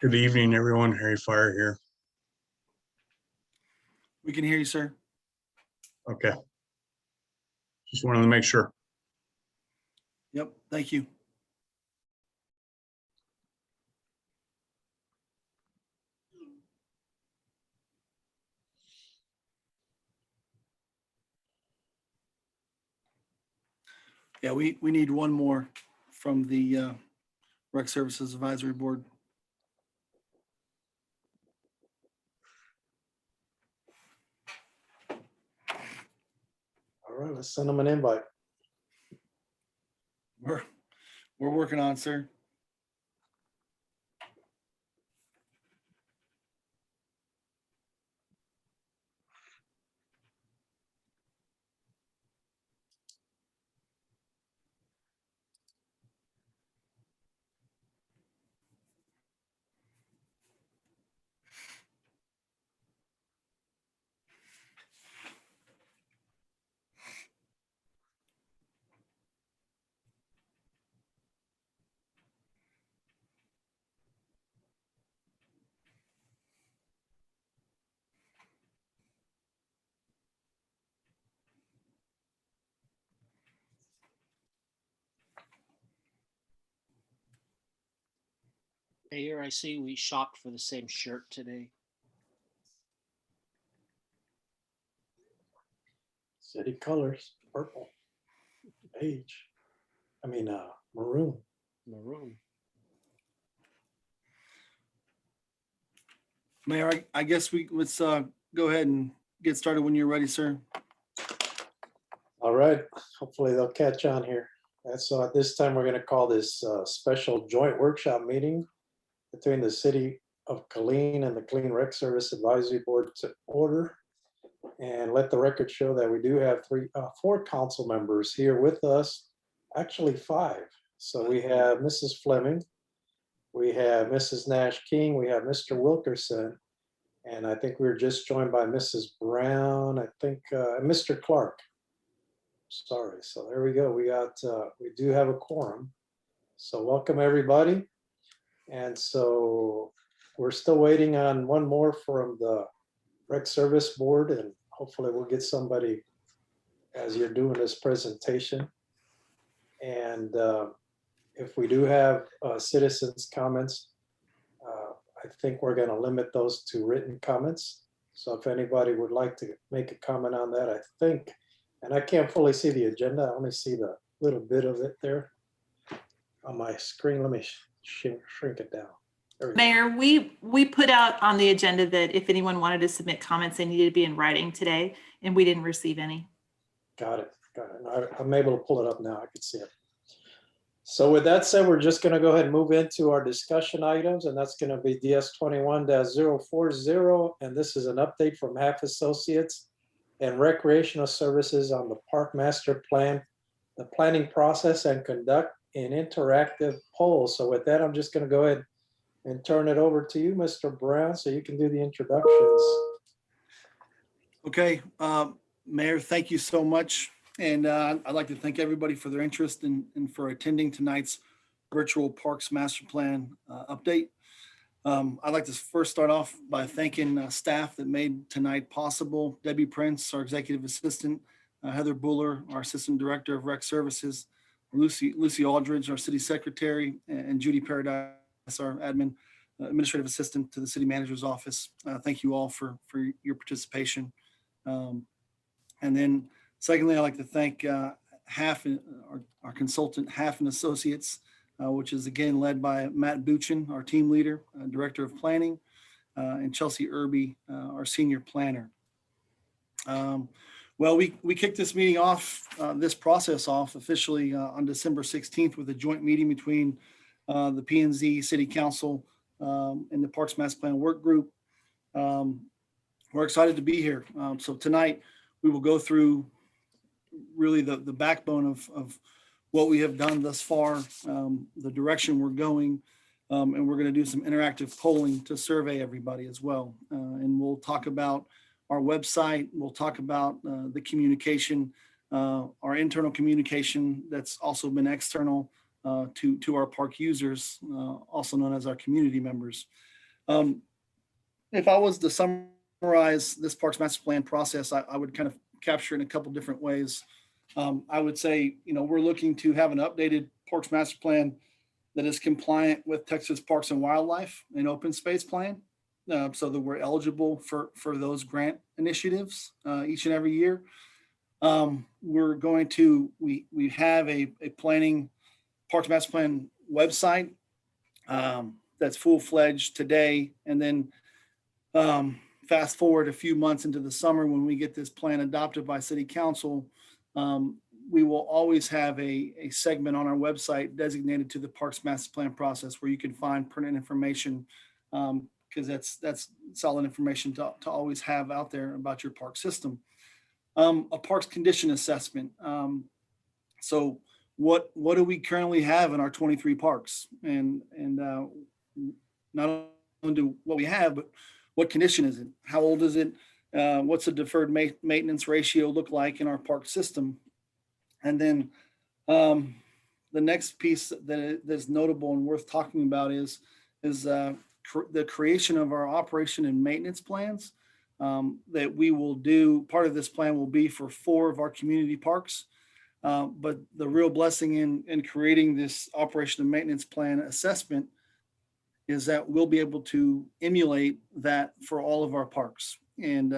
Good evening, everyone. Harry Fire here. We can hear you, sir. Okay. Just wanted to make sure. Yep, thank you. Yeah, we need one more from the Rec Services Advisory Board. All right, let's send them an invite. We're working on it, sir. Mayor, I see we shopped for the same shirt today. City colors, purple, beige. Maroon. Maroon. Mayor, I guess let's go ahead and get started when you're ready, sir. All right, hopefully they'll catch on here. And so at this time, we're going to call this special joint workshop meeting between the City of Killeen and the Killeen Rec Service Advisory Board to order. And let the record show that we do have four council members here with us, actually five. So we have Mrs. Fleming, we have Mrs. Nash King, we have Mr. Wilkerson, and I think we were just joined by Mrs. Brown, I think Mr. Clark. Sorry, so there we go. We do have a quorum. So welcome everybody. And so we're still waiting on one more from the Rec Service Board, and hopefully we'll get somebody as you're doing this presentation. And if we do have citizens' comments, I think we're going to limit those to written comments. So if anybody would like to make a comment on that, I think, and I can't fully see the agenda, I only see the little bit of it there on my screen. Let me shrink it down. Mayor, we put out on the agenda that if anyone wanted to submit comments, they needed to be in writing today, and we didn't receive any. Got it. I'm able to pull it up now. I can see it. So with that said, we're just going to go ahead and move into our discussion items, and that's going to be DS 21-040. And this is an update from HAF Associates and Recreational Services on the Park Master Plan, the planning process, and conduct an interactive poll. So with that, I'm just going to go ahead and turn it over to you, Mr. Brown, so you can do the introductions. Okay, Mayor, thank you so much. And I'd like to thank everybody for their interest and for attending tonight's virtual Parks Master Plan update. I'd like to first start off by thanking staff that made tonight possible. Debbie Prince, our executive assistant, Heather Buller, our assistant director of Rec Services, Lucy Aldridge, our city secretary, and Judy Paradise, our administrative assistant to the city manager's office. Thank you all for your participation. And then secondly, I'd like to thank HAF, our consultant, HAF and Associates, which is again led by Matt Buchin, our team leader, director of planning, and Chelsea Irby, our senior planner. Well, we kicked this meeting off, this process off officially on December 16th with a joint meeting between the P&Z City Council and the Parks Master Plan Work Group. We're excited to be here. So tonight we will go through really the backbone of what we have done thus far, the direction we're going, and we're going to do some interactive polling to survey everybody as well. And we'll talk about our website. We'll talk about the communication, our internal communication that's also been external to our park users, also known as our community members. If I was to summarize this Parks Master Plan process, I would kind of capture it in a couple different ways. I would say, we're looking to have an updated Parks Master Plan that is compliant with Texas Parks and Wildlife and Open Space Plan, so that we're eligible for those grant initiatives each and every year. We're going to, we have a planning Parks Master Plan website that's full-fledged today. And then fast forward a few months into the summer, when we get this plan adopted by City Council, we will always have a segment on our website designated to the Parks Master Plan process, where you can find pertinent information, because that's solid information to always have out there about your park system. A parks condition assessment. So what do we currently have in our 23 parks? And not only do what we have, but what condition is it? How old is it? What's the deferred maintenance ratio look like in our park system? And then the next piece that's notable and worth talking about is the creation of our operation and maintenance plans that we will do. Part of this plan will be for 4 of our community parks. But the real blessing in creating this operation and maintenance plan assessment is that we'll be able to emulate that for all of our parks. And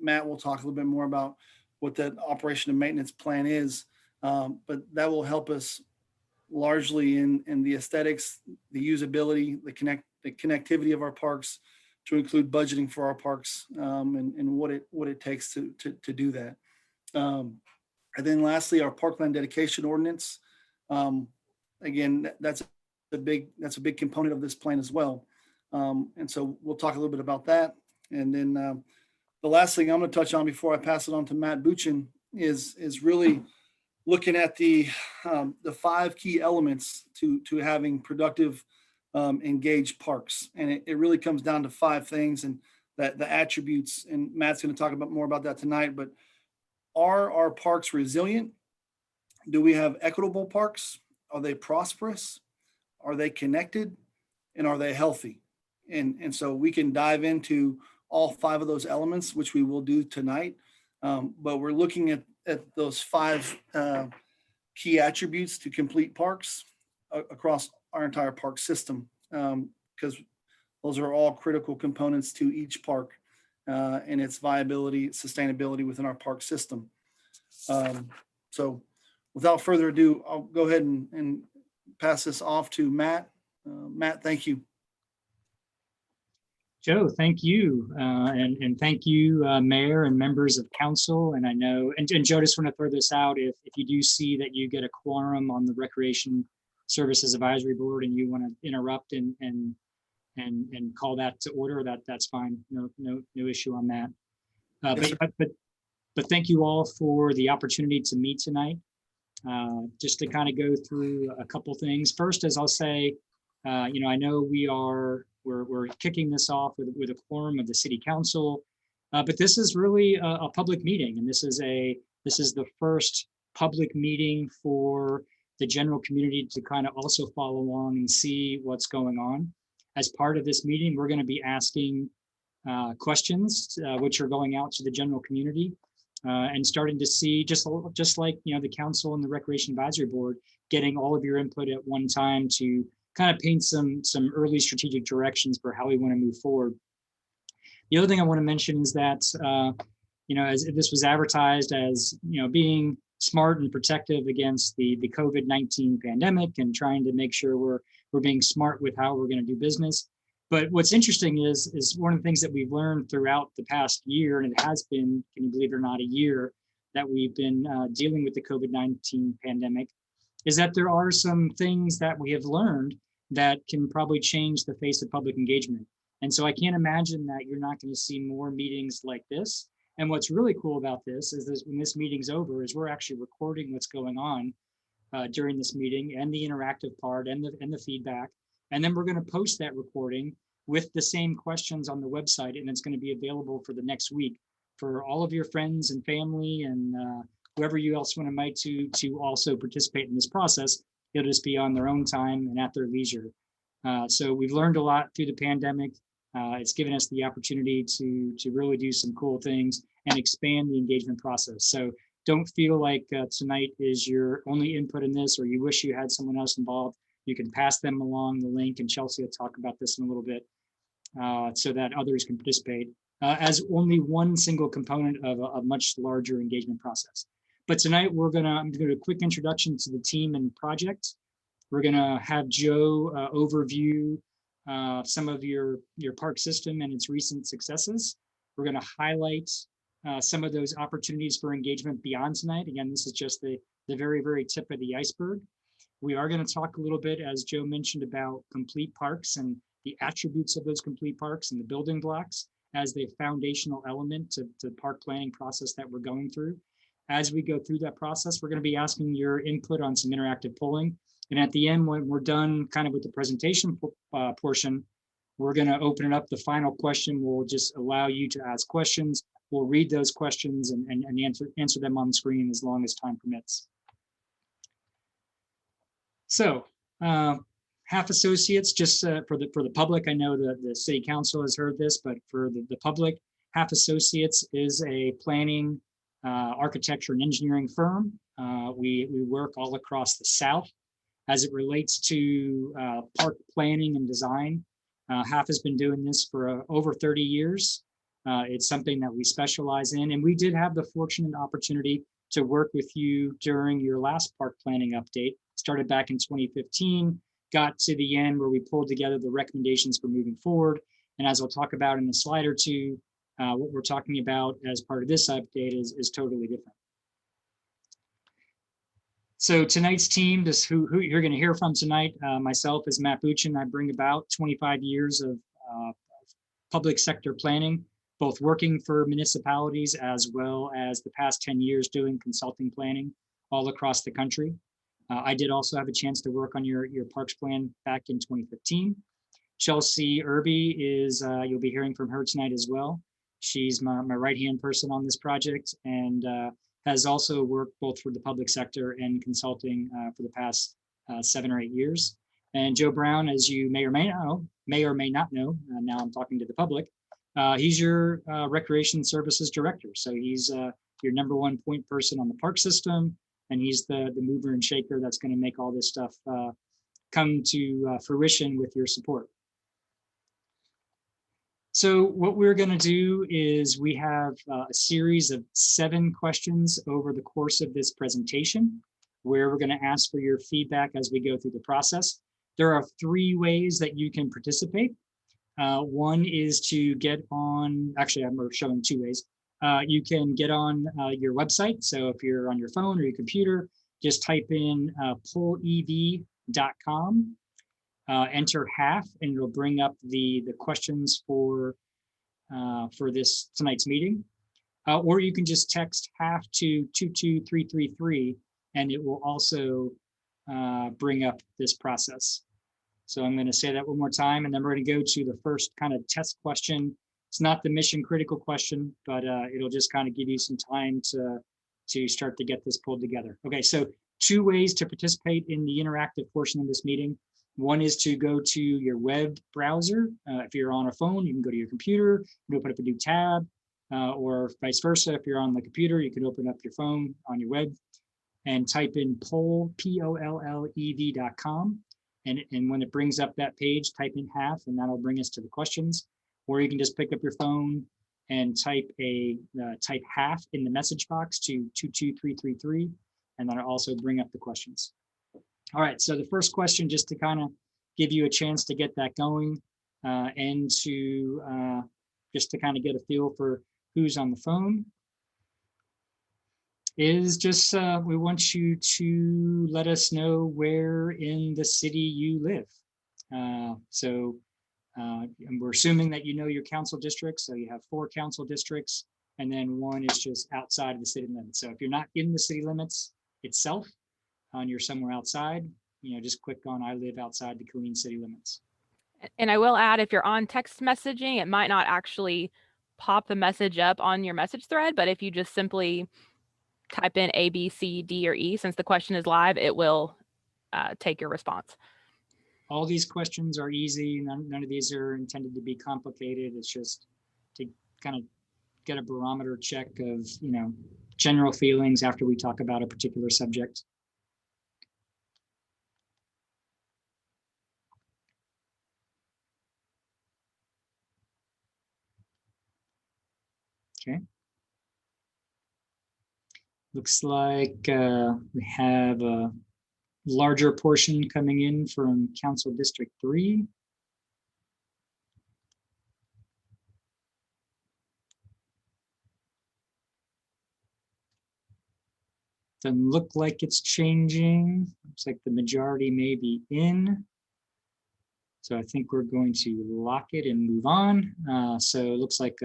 Matt will talk a little bit more about what that operation and maintenance plan is, but that will help us largely in the aesthetics, the usability, the connectivity of our parks, to include budgeting for our parks, and what it takes to do that. And then lastly, our parkland dedication ordinance. Again, that's a big component of this plan as well. And so we'll talk a little bit about that. And then the last thing I'm going to touch on before I pass it on to Matt Buchan is really looking at the 5 key elements to having productive, engaged parks. And it really comes down to 5 things, and that the attributes, and Matt's going to talk about more about that tonight. But are our parks resilient? Do we have equitable parks? Are they prosperous? Are they connected? And are they healthy? And so we can dive into all 5 of those elements, which we will do tonight. But we're looking at those 5 key attributes to complete parks across our entire park system, because those are all critical components to each park and its viability, sustainability within our park system. So without further ado, I'll go ahead and pass this off to Matt. Matt, thank you. Joe, thank you. And thank you, Mayor and members of council. And I know, and Joe, just want to throw this out, if you do see that you get a quorum on the Recreation Services Advisory Board and you want to interrupt and call that to order, that's fine. No issue on that. Yes, but thank you all for the opportunity to meet tonight. Just to kind of go through a couple things. First, as I'll say, I know we're kicking this off with a quorum of the City Council, but this is really a public meeting, and this is the first public meeting for the general community to kind of also follow along and see what's going on. As part of this meeting, we're going to be asking questions, which are going out to the general community, and starting to see, just like the council and the Recreation Advisory Board, getting all of your input at one time to kind of paint some early strategic directions for how we want to move forward. The other thing I want to mention is that, as this was advertised as, being smart and protective against the COVID-19 pandemic and trying to make sure we're being smart with how we're going to do business. But what's interesting is one of the things that we've learned throughout the past year, and it has been, can you believe it or not, a year that we've been dealing with the COVID-19 pandemic, is that there are some things that we have learned that can probably change the face of public engagement. And so I can't imagine that you're not going to see more meetings like this. And what's really cool about this is when this meeting's over, is we're actually recording what's going on during this meeting, and the interactive part and the feedback. And then we're going to post that recording with the same questions on the website, and it's going to be available for the next week for all of your friends and family and whoever you else want to invite to also participate in this process. It'll just be on their own time and at their leisure. So we've learned a lot through the pandemic. It's given us the opportunity to really do some cool things and expand the engagement process. So don't feel like tonight is your only input in this, or you wish you had someone else involved. You can pass them along the link, and Chelsea will talk about this in a little bit, so that others can participate as only one single component of a much larger engagement process. But tonight I'm gonna do a quick introduction to the team and project. We're gonna have Joe overview some of your park system and its recent successes. We're gonna highlight some of those opportunities for engagement beyond tonight. Again, this is just the very, very tip of the iceberg. We are gonna talk a little bit, as Joe mentioned, about complete parks and the attributes of those complete parks and the building blocks as the foundational element to the park planning process that we're going through. As we go through that process, we're gonna be asking your input on some interactive polling. And at the end, when we're done kind of with the presentation portion, we're going to open it up. The final question will just allow you to ask questions. We'll read those questions and answer them on the screen as long as time permits. So half associates, just for the public, I know that the city council has heard this, but for the public, half associates is a planning, architecture and engineering firm. We work all across the South. As it relates to park planning and design, HAF has been doing this for over 30 years. It's something that we specialize in, and we did have the fortunate opportunity to work with you during your last park planning update. Started back in 2015, got to the end where we pulled together the recommendations for moving forward. And as I'll talk about in a slide or two, what we're talking about as part of this update is totally different. So tonight's team, who you're going to hear from tonight, myself is Matt Buchin. I bring about 25 years of public sector planning, both working for municipalities as well as the past 10 years doing consulting planning all across the country. I did also have a chance to work on your parks plan back in 2015. Chelsea Irby is, you'll be hearing from her tonight as well. She's my right-hand person on this project, and has also worked both for the public sector and consulting for the past 7 or 8 years. And Joe Brown, as you may or may not know, now I'm talking to the public, he's your recreation services director. So he's your #1 point person on the park system, and he's the mover and shaker that's going to make all this stuff come to fruition with your support. So what we're going to do is we have a series of 7 questions over the course of this presentation, where we're going to ask for your feedback as we go through the process. There are 3 ways that you can participate. One is to get on, actually I'm showing 2 ways. You can get on your website. So if you're on your phone or your computer, just type in pollev.com. Enter HAF, and it'll bring up the questions for this tonight's meeting. Or you can just text HAF to 22333, and it will also bring up this process. So I'm going to say that one more time, and then we're going to go to the first kind of test question. It's not the mission critical question, but it'll just kind of give you some time to start to get this pulled together. Okay, so 2 ways to participate in the interactive portion of this meeting. One is to go to your web browser. If you're on a phone, you can go to your computer, you can open up a new tab, or vice versa. If you're on the computer, you can open up your phone on your web and type in pollev.com. And when it brings up that page, type in HAF, and that'll bring us to the questions. Or you can just pick up your phone and type HAF in the message box to 22333, and that'll also bring up the questions. All right, so the first question, just to kind of give you a chance to get that going, and to just to kind of get a feel for who's on the phone, is just we want you to let us know where in the city you live. And we're assuming that you know your council districts. So you have 4 council districts, and then 1 is just outside of the city limits. So if you're not in the city limits itself, and you're somewhere outside, just click on I live outside the Killeen city limits. And I will add, if you're on text messaging, it might not actually pop the message up on your message thread, but if you just simply type in A, B, C, D, or E, since the question is live, it will take your response. all these questions are easy. None of these are intended to be complicated. It's just to kind of get a barometer check of, general feelings after we talk about a particular subject. Okay. Looks like we have a larger portion coming in from Council District 3. Doesn't look like it's changing. Looks like the majority may be in. So I think we're going to lock it and move on. So it looks like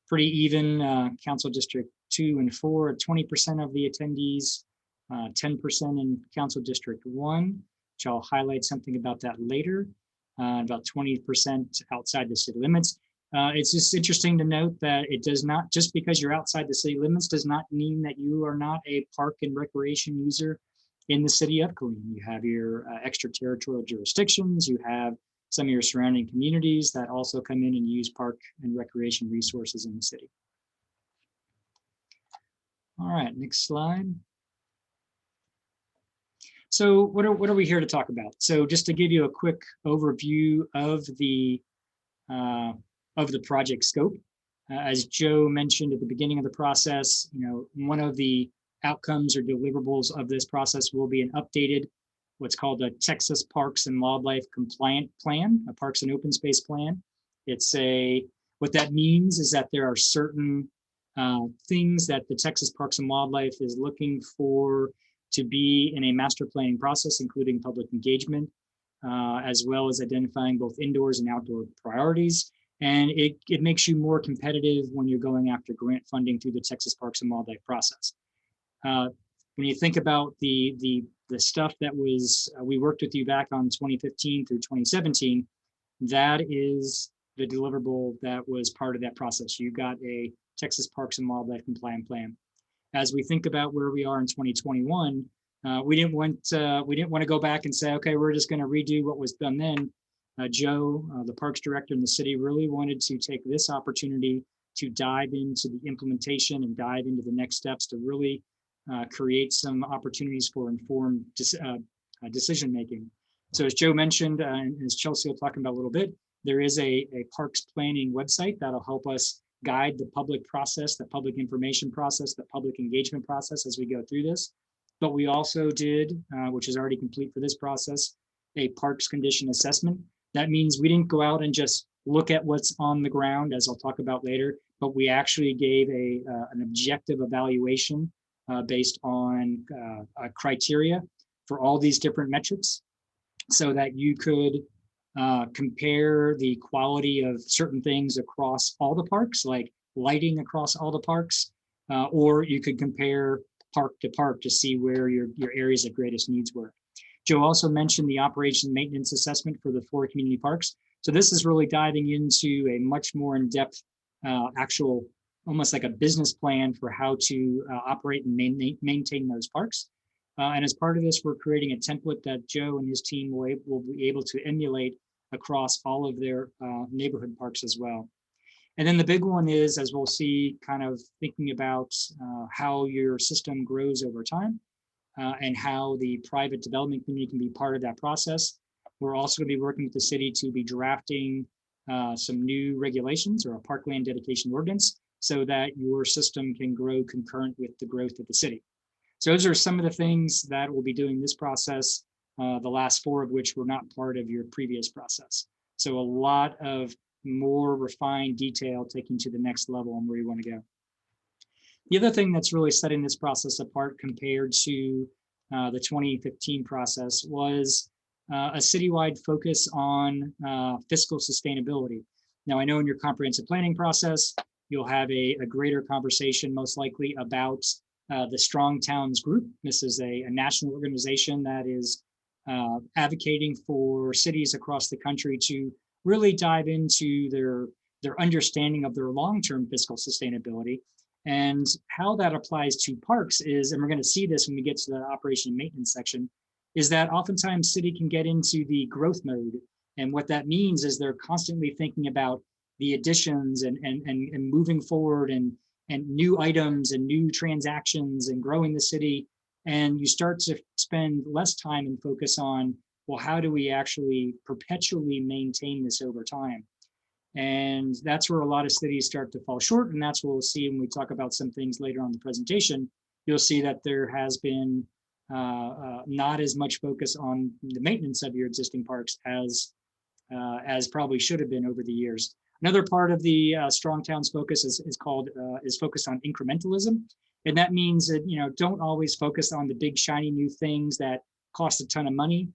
pretty even. Council District 2 and 4, 20% of the attendees, 10% in Council District 1, which I'll highlight something about that later. About 20% outside the city limits. It's just interesting to note that it does not, just because you're outside the city limits does not mean that you are not a park and recreation user in the city of Killeen. You have your extraterritorial jurisdictions, you have some of your surrounding communities that also come in and use park and recreation resources in the city. All right, next slide. So what are we here to talk about? So just to give you a quick overview of the project scope, as Joe mentioned at the beginning of the process, one of the outcomes or deliverables of this process will be an updated, what's called a Texas Parks and Wildlife Compliant Plan, a Parks and Open Space Plan. What that means is that there are certain things that the Texas Parks and Wildlife is looking for to be in a master planning process, including public engagement, as well as identifying both indoors and outdoor priorities. And it makes you more competitive when you're going after grant funding through the Texas Parks and Wildlife process. When you think about the stuff that we worked with you back on 2015 through 2017, that is the deliverable that was part of that process. You got a Texas Parks and Wildlife Compliant Plan. As we think about where we are in 2021, we didn't want to go back and say, okay, we're just going to redo what was done then. Joe, the Parks Director in the city, really wanted to take this opportunity to dive into the implementation and dive into the next steps to really create some opportunities for informed decision making. So as Joe mentioned, and as Chelsea will talk about a little bit, there is a parks planning website that'll help us guide the public process, the public information process, the public engagement process as we go through this. But we also did, which is already complete for this process, a parks condition assessment. That means we didn't go out and just look at what's on the ground, as I'll talk about later, but we actually gave an objective evaluation based on a criteria for all these different metrics so that you could compare the quality of certain things across all the parks, like lighting across all the parks, or you could compare park to park to see where your areas of greatest needs were. Joe also mentioned the operation maintenance assessment for the 4 community parks. So this is really diving into a much more in-depth actual, almost like a business plan for how to operate and maintain those parks. And as part of this, we're creating a template that Joe and his team will be able to emulate across all of their neighborhood parks as well. And then the big one is, as we'll see, kind of thinking about how your system grows over time and how the private development community can be part of that process. We're also going to be working with the city to be drafting some new regulations or a parkland dedication ordinance so that your system can grow concurrent with the growth of the city. So those are some of the things that we'll be doing this process, the last 4 of which were not part of your previous process. So a lot of more refined detail taking to the next level and where you want to go. The other thing that's really setting this process apart compared to the 2015 process was a citywide focus on fiscal sustainability. Now, I know in your comprehensive planning process, you'll have a greater conversation most likely about the Strong Towns Group. This is a national organization that is advocating for cities across the country to really dive into their understanding of their long-term fiscal sustainability. And how that applies to parks is, and we're going to see this when we get to the operation and maintenance section, is that oftentimes city can get into the growth mode. And what that means is they're constantly thinking about the additions and moving forward and new items and new transactions and growing the city. And you start to spend less time and focus on, well, how do we actually perpetually maintain this over time? And that's where a lot of cities start to fall short. And that's what we'll see when we talk about some things later on in the presentation. You'll see that there has been not as much focus on the maintenance of your existing parks as probably should have been over the years. Another part of the Strong Towns focus is focused on incrementalism. And that means that, don't always focus on the big shiny new things that cost a ton of money.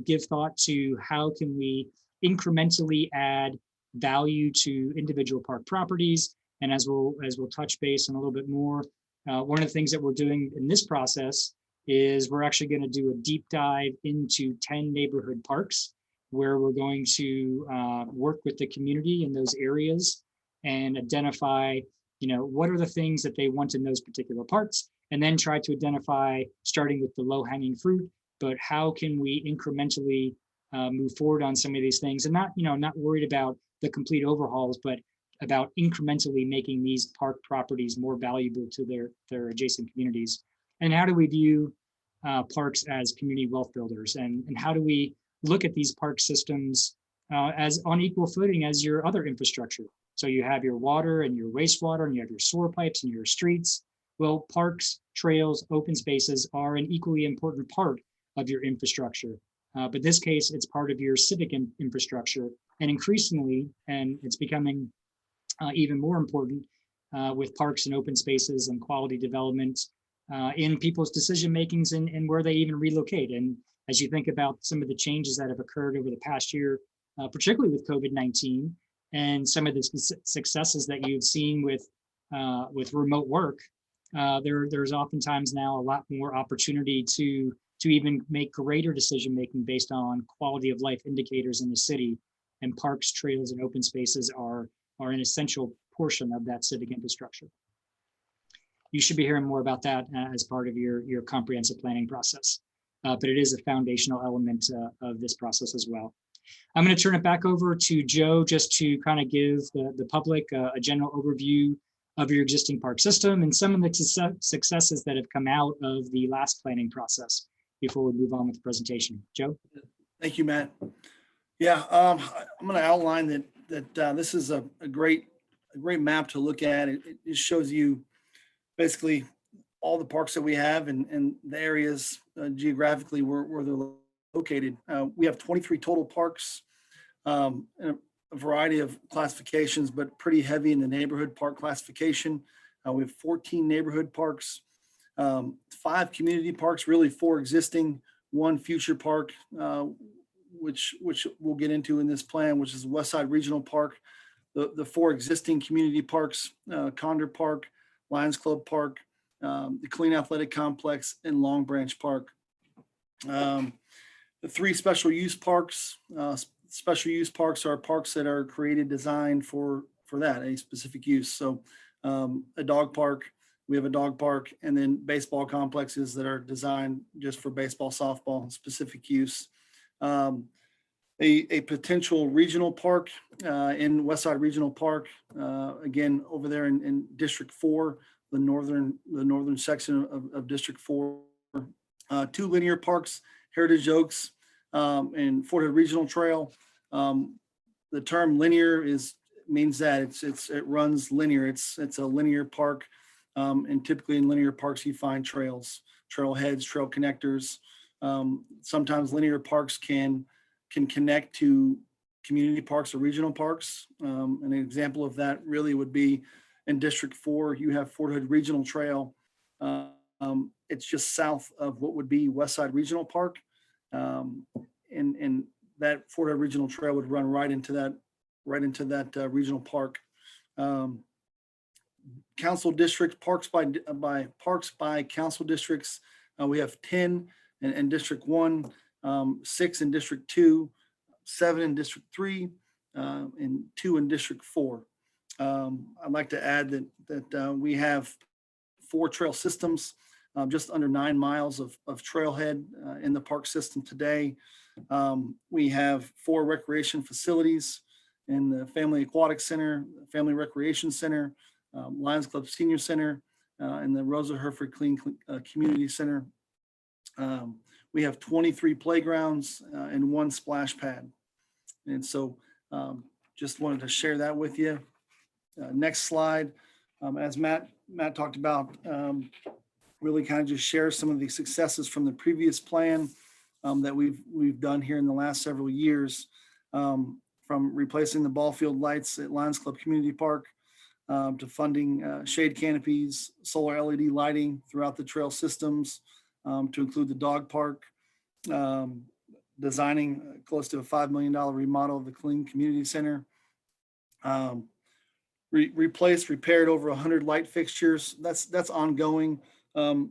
Give thought to how can we incrementally add value to individual park properties. And as we'll touch base on a little bit more, one of the things that we're doing in this process is we're actually going to do a deep dive into 10 neighborhood parks, where we're going to work with the community in those areas and identify, what are the things that they want in those particular parks, and then try to identify, starting with the low-hanging fruit, but how can we incrementally move forward on some of these things, and not worried about the complete overhauls, but about incrementally making these park properties more valuable to their adjacent communities. And how do we view parks as community wealth builders, and how do we look at these park systems as on equal footing as your other infrastructure? So you have your water and your wastewater, and you have your sewer pipes and your streets. Well, parks, trails, open spaces are an equally important part of your infrastructure. But in this case, it's part of your civic infrastructure. And increasingly, and it's becoming even more important with parks and open spaces and quality development in people's decision makings and where they even relocate. And as you think about some of the changes that have occurred over the past year, particularly with COVID-19, and some of the successes that you've seen with remote work, there's oftentimes now a lot more opportunity to even make greater decision making based on quality of life indicators in the city. And parks, trails, and open spaces are an essential portion of that civic infrastructure. You should be hearing more about that as part of your comprehensive planning process. But it is a foundational element of this process as well. I'm going to turn it back over to Joe just to kind of give the public a general overview of your existing park system and some of the successes that have come out of the last planning process before we move on with the presentation. Joe? Thank you, Matt. Yeah, I'm going to outline that this is a great map to look at. It shows you basically all the parks that we have and the areas geographically where they're located. We have 23 total parks in a variety of classifications, but pretty heavy in the neighborhood park classification. We have 14 neighborhood parks, 5 community parks, really 4 existing, 1 future park, which we'll get into in this plan, which is Westside Regional Park. The 4 existing community parks, Condor Park, Lions Club Park, the Killeen Athletic Complex, and Long Branch Park. The 3 special use parks. Special use parks are parks that are designed for that, a specific use. So a dog park, we have a dog park, and then baseball complexes that are designed just for baseball, softball, specific use. A potential regional park in Westside Regional Park, again, over there in District 4, the northern section of District 4. 2 linear parks, Heritage Oaks and Fort Hood Regional Trail. The term linear means that it runs linear. It's a linear park, and typically in linear parks you find trails, trailheads, trail connectors. Sometimes linear parks can connect to community parks or regional parks. An example of that really would be in District 4, you have Fort Hood Regional Trail. It's just south of what would be Westside Regional Park. And that Fort Hood Regional Trail would run right into that regional park. Council districts, parks by council districts. We have 10 in District 1, 6 in District 2, 7 in District 3, and 2 in District 4. I'd like to add that we have 4 trail systems just under 9 miles of trailhead in the park system today. We have 4 recreation facilities in the Family Aquatic Center, Family Recreation Center, Lions Club Senior Center, and the Rosa Herford Clean Community Center. We have 23 playgrounds and 1 splash pad. And so just wanted to share that with you. Next slide. As Matt talked about, really kind of just share some of the successes from the previous plan that we've done here in the last several years, from replacing the ball field lights at Lions Club Community Park to funding shade canopies, solar LED lighting throughout the trail systems, to include the dog park, designing close to a $5 million remodel of the Killeen Community Center, repaired over 100 light fixtures. That's ongoing, and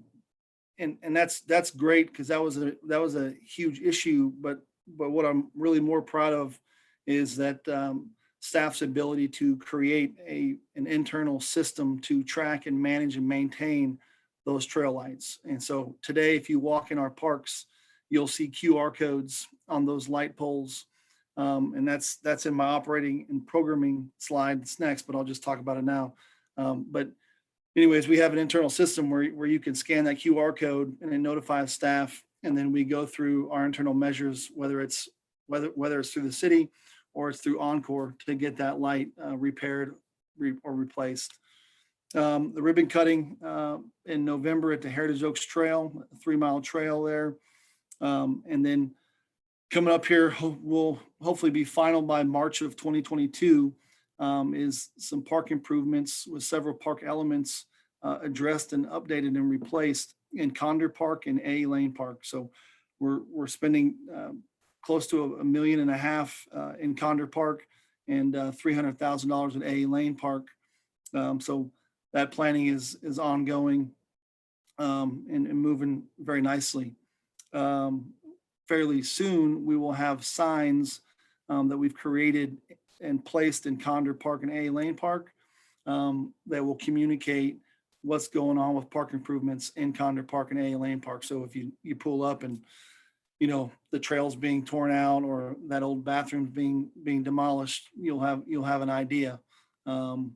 that's great because that was a huge issue. But what I'm really more proud of is that staff's ability to create an internal system to track and manage and maintain those trail lights. And so today, if you walk in our parks, you'll see QR codes on those light poles. And that's in my operating and programming slide that's next, but I'll just talk about it now. But anyways, we have an internal system where you can scan that QR code and it notifies staff. And then we go through our internal measures, whether it's through the city or it's through Encore, to get that light repaired or replaced. The ribbon cutting in November at the Heritage Oaks Trail, a 3-mile trail there. And then coming up here, will hopefully be final by March of 2022, is some park improvements with several park elements addressed and updated and replaced in Condor Park and A Lane Park. So we're spending close to $1.5 million in Condor Park and $300,000 in A Lane Park. So that planning is ongoing and moving very nicely. Fairly soon, we will have signs that we've created and placed in Condor Park and A Lane Park that will communicate what's going on with park improvements in Condor Park and A Lane Park. So if you pull up and the trail's being torn out or that old bathroom's being demolished, you'll have an idea of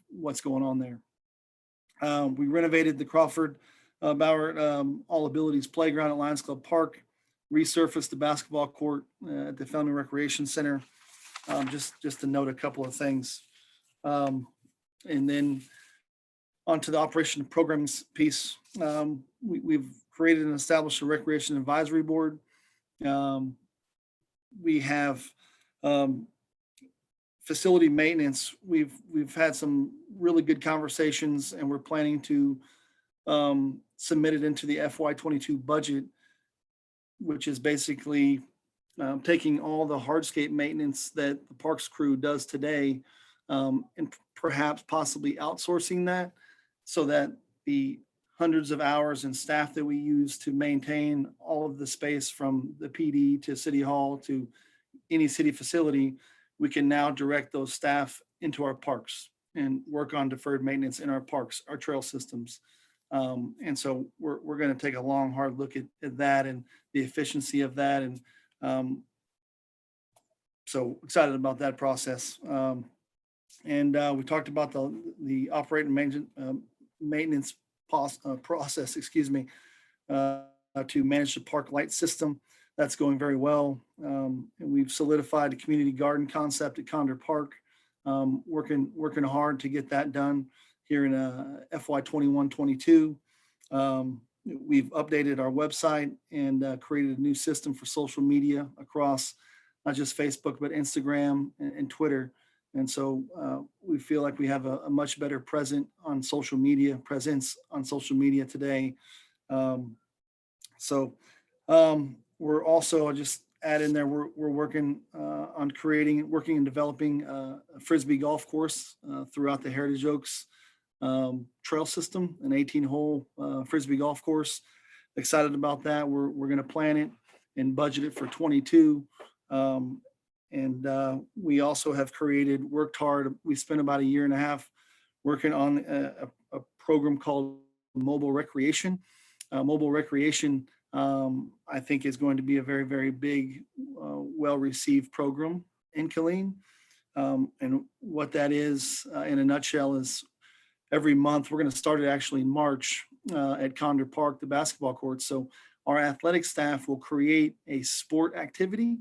what's going on there. We renovated the Crawford Bauer All Abilities Playground at Lions Club Park, resurfaced the basketball court at the Family Recreation Center. Just to note a couple of things. And then onto the operation and programming piece. We've created and established a recreation advisory board. We have facility maintenance. We've had some really good conversations, and we're planning to submit it into the FY22 budget, which is basically taking all the hardscape maintenance that the parks crew does today, and perhaps possibly outsourcing that, so that the hundreds of hours and staff that we use to maintain all of the space from the PD to City Hall to any city facility, we can now direct those staff into our parks and work on deferred maintenance in our parks, our trail systems. And so we're going to take a long, hard look at that and the efficiency of that. And so excited about that process. And we talked about the operating maintenance process, to manage the park light system. That's going very well. And we've solidified a community garden concept at Condor Park, working hard to get that done here in FY 21-22. We've updated our website and created a new system for social media across not just Facebook, but Instagram and Twitter. And so we feel like we have a much better presence on social media today. We're also, just add in there, we're working on working and developing a Frisbee golf course throughout the Heritage Oaks trail system, an 18-hole Frisbee golf course. Excited about that. We're going to plan it and budget it for 22. And we also have worked hard. We spent about 1.5 years working on a program called mobile recreation. Mobile recreation, I think, is going to be a very, very big, well-received program in Killeen. And what that is, in a nutshell, is every month, we're going to start it actually in March at Condor Park, the basketball court. So our athletic staff will create a sport activity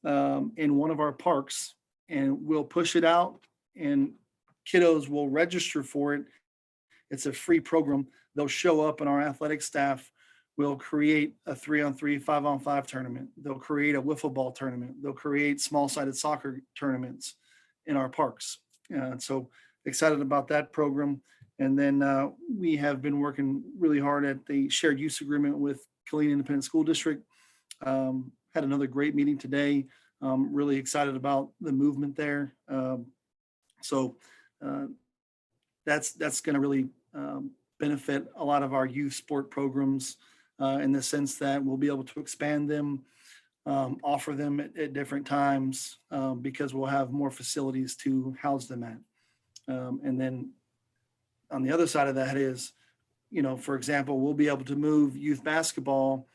in one of our parks, and we'll push it out, and kiddos will register for it. It's a free program. They'll show up, and our athletic staff will create a 3-on-3, 5-on-5 tournament. They'll create a wiffle ball tournament. They'll create small-sided soccer tournaments in our parks. So excited about that program. And then we have been working really hard at the shared use agreement with Killeen Independent School District. Had another great meeting today. Really excited about the movement there. So that's going to really benefit a lot of our youth sport programs in the sense that we'll be able to expand them, offer them at different times because we'll have more facilities to house them at. And then on the other side of that is, for example, we'll be able to move youth basketball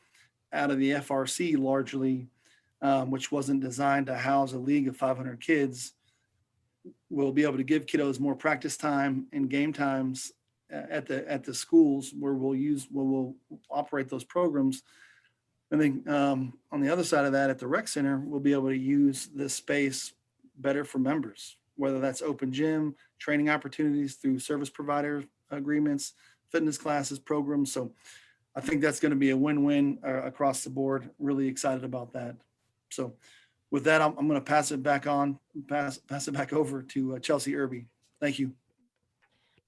out of the FRC largely, which wasn't designed to house a league of 500 kids. We'll be able to give kiddos more practice time and game times at the schools where we'll operate those programs. And then on the other side of that, at the rec center, we'll be able to use this space better for members, whether that's open gym, training opportunities through service provider agreements, fitness classes, programs. So I think that's going to be a win-win across the board. Really excited about that. So with that, I'm going to pass it back over to Chelsea Irby. Thank you.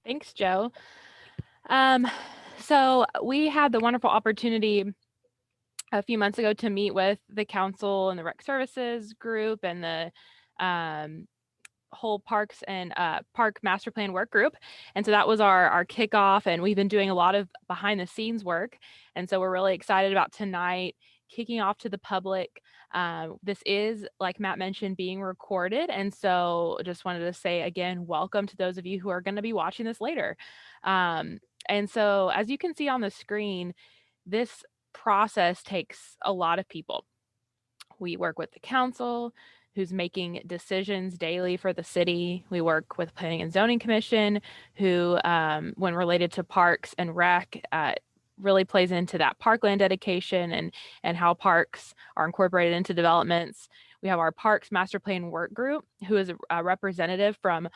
Thanks, Joe. So we had the wonderful opportunity a few months ago to meet with the council and the rec services group and the whole parks and park master plan work group. And so that was our kickoff, and we've been doing a lot of behind the scenes work. And so we're really excited about tonight kicking off to the public. This is, like Matt mentioned, being recorded. And so just wanted to say again, welcome to those of you who are going to be watching this later. And so as you can see on the screen, this process takes a lot of people. We work with the council, who's making decisions daily for the city. We work with Planning and Zoning Commission, who, when related to parks and rec, really plays into that parkland dedication and how parks are incorporated into developments. We have our Parks Master Plan Work Group, who is a representative from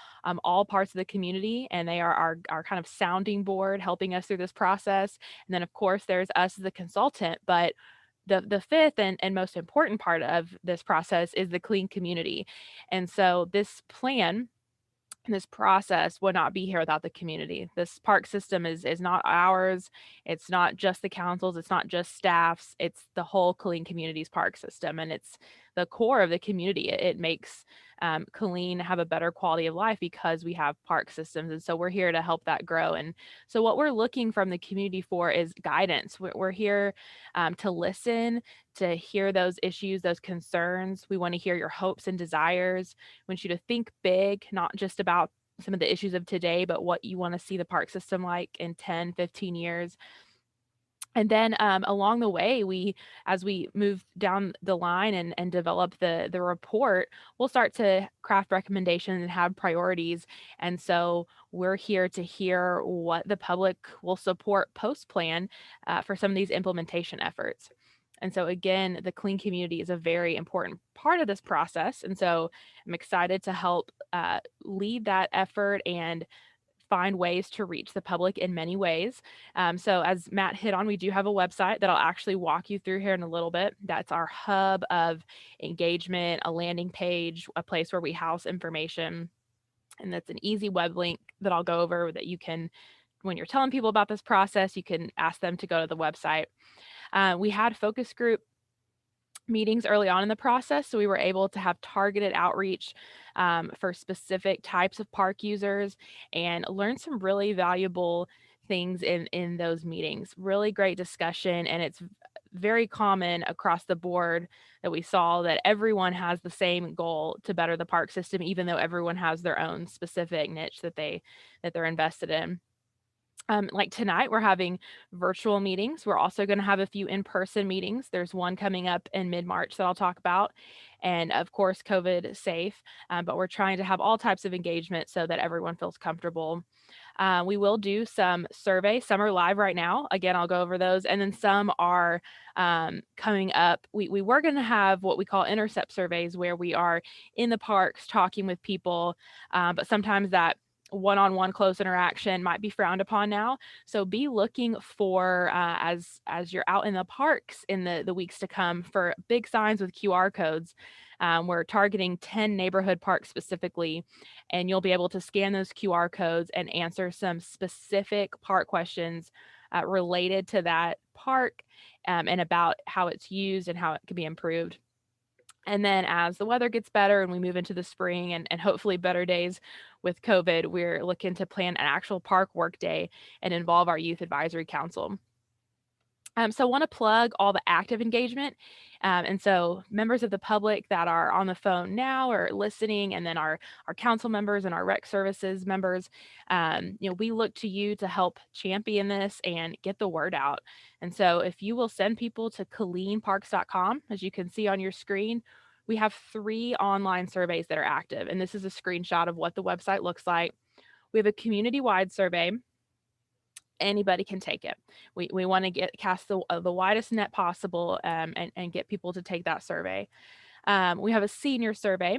all parts of the community, and they are our kind of sounding board, helping us through this process. And then, of course, there's us as the consultant, but the fifth and most important part of this process is the clean community. And so this plan, this process would not be here without the community. This park system is not ours. It's not just the councils. It's not just staffs. It's the whole Killeen community's park system. And it's the core of the community. It makes Killeen have a better quality of life because we have park systems. And so we're here to help that grow. And so what we're looking from the community for is guidance. We're here to listen, to hear those issues, those concerns. We want to hear your hopes and desires. We want you to think big, not just about some of the issues of today, but what you want to see the park system like in 10, 15 years. And then along the way, as we move down the line and develop the report, we'll start to craft recommendations and have priorities. And so we're here to hear what the public will support post-plan for some of these implementation efforts. And so again, the clean community is a very important part of this process. And so I'm excited to help lead that effort and find ways to reach the public in many ways. So as Matt hit on, we do have a website that I'll actually walk you through here in a little bit. That's our hub of engagement, a landing page, a place where we house information. And that's an easy web link that I'll go over that you can, when you're telling people about this process, you can ask them to go to the website. We had focus group meetings early on in the process, so we were able to have targeted outreach for specific types of park users and learn some really valuable things in those meetings. Really great discussion, and it's very common across the board that we saw that everyone has the same goal to better the park system, even though everyone has their own specific niche that they're invested in. Like tonight, we're having virtual meetings. We're also going to have a few in-person meetings. There's one coming up in mid-March that I'll talk about, and of course, COVID safe. But we're trying to have all types of engagement so that everyone feels comfortable. We will do some surveys. Some are live right now. Again, I'll go over those, and then some are coming up. We were going to have what we call intercept surveys, where we are in the parks talking with people, but sometimes that one-on-one close interaction might be frowned upon now. So be looking for as you're out in the parks in the weeks to come, for big signs with QR codes. We're targeting 10 neighborhood parks specifically, and you'll be able to scan those QR codes and answer some specific park questions related to that park, and about how it's used and how it can be improved. And then as the weather gets better and we move into the spring and hopefully better days with COVID, we're looking to plan an actual park work day and involve our youth advisory council. So I want to plug all the active engagement. And so members of the public that are on the phone now or listening, and then our council members and our rec services members, we look to you to help champion this and get the word out. And so if you will send people to KilleenParks.com, as you can see on your screen, we have 3 online surveys that are active. And this is a screenshot of what the website looks like. We have a community-wide survey. Anybody can take it. We want to cast the widest net possible, and get people to take that survey. We have a senior survey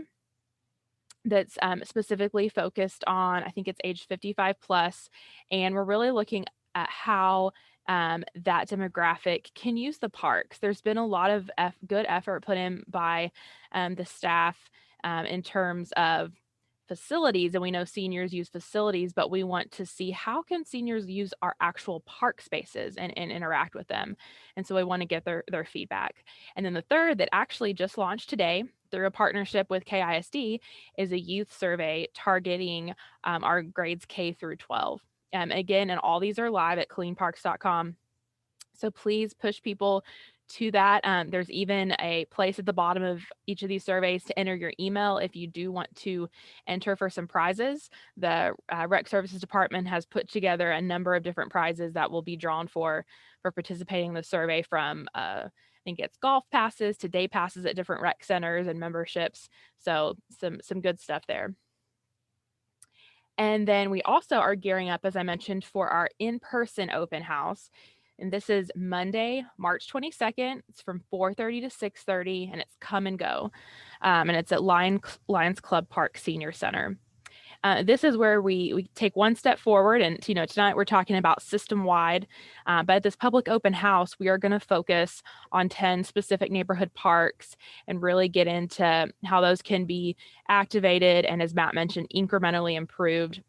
that's specifically focused on, I think it's age 55 plus, and we're really looking at how that demographic can use the parks. There's been a lot of good effort put in by the staff in terms of facilities, and we know seniors use facilities, but we want to see how can seniors use our actual park spaces and interact with them. And so we want to get their feedback. And then the third, that actually just launched today through a partnership with KISD, is a youth survey targeting our grades K through 12. Again, and all these are live at KilleenParks.com. So please push people to that. There's even a place at the bottom of each of these surveys to enter your email if you do want to enter for some prizes. The Rec Services Department has put together a number of different prizes that will be drawn for participating in the survey, from I think it's golf passes to day passes at different rec centers and memberships. So some good stuff there. And then we also are gearing up, as I mentioned, for our in-person open house. And this is Monday, March 22nd. It's from 4:30 to 6:30, and it's come and go. And it's at Lions Club Park Senior Center. This is where we take one step forward, and tonight we're talking about system-wide, but at this public open house, we are going to focus on 10 specific neighborhood parks and really get into how those can be activated and, as Matt mentioned, incrementally improved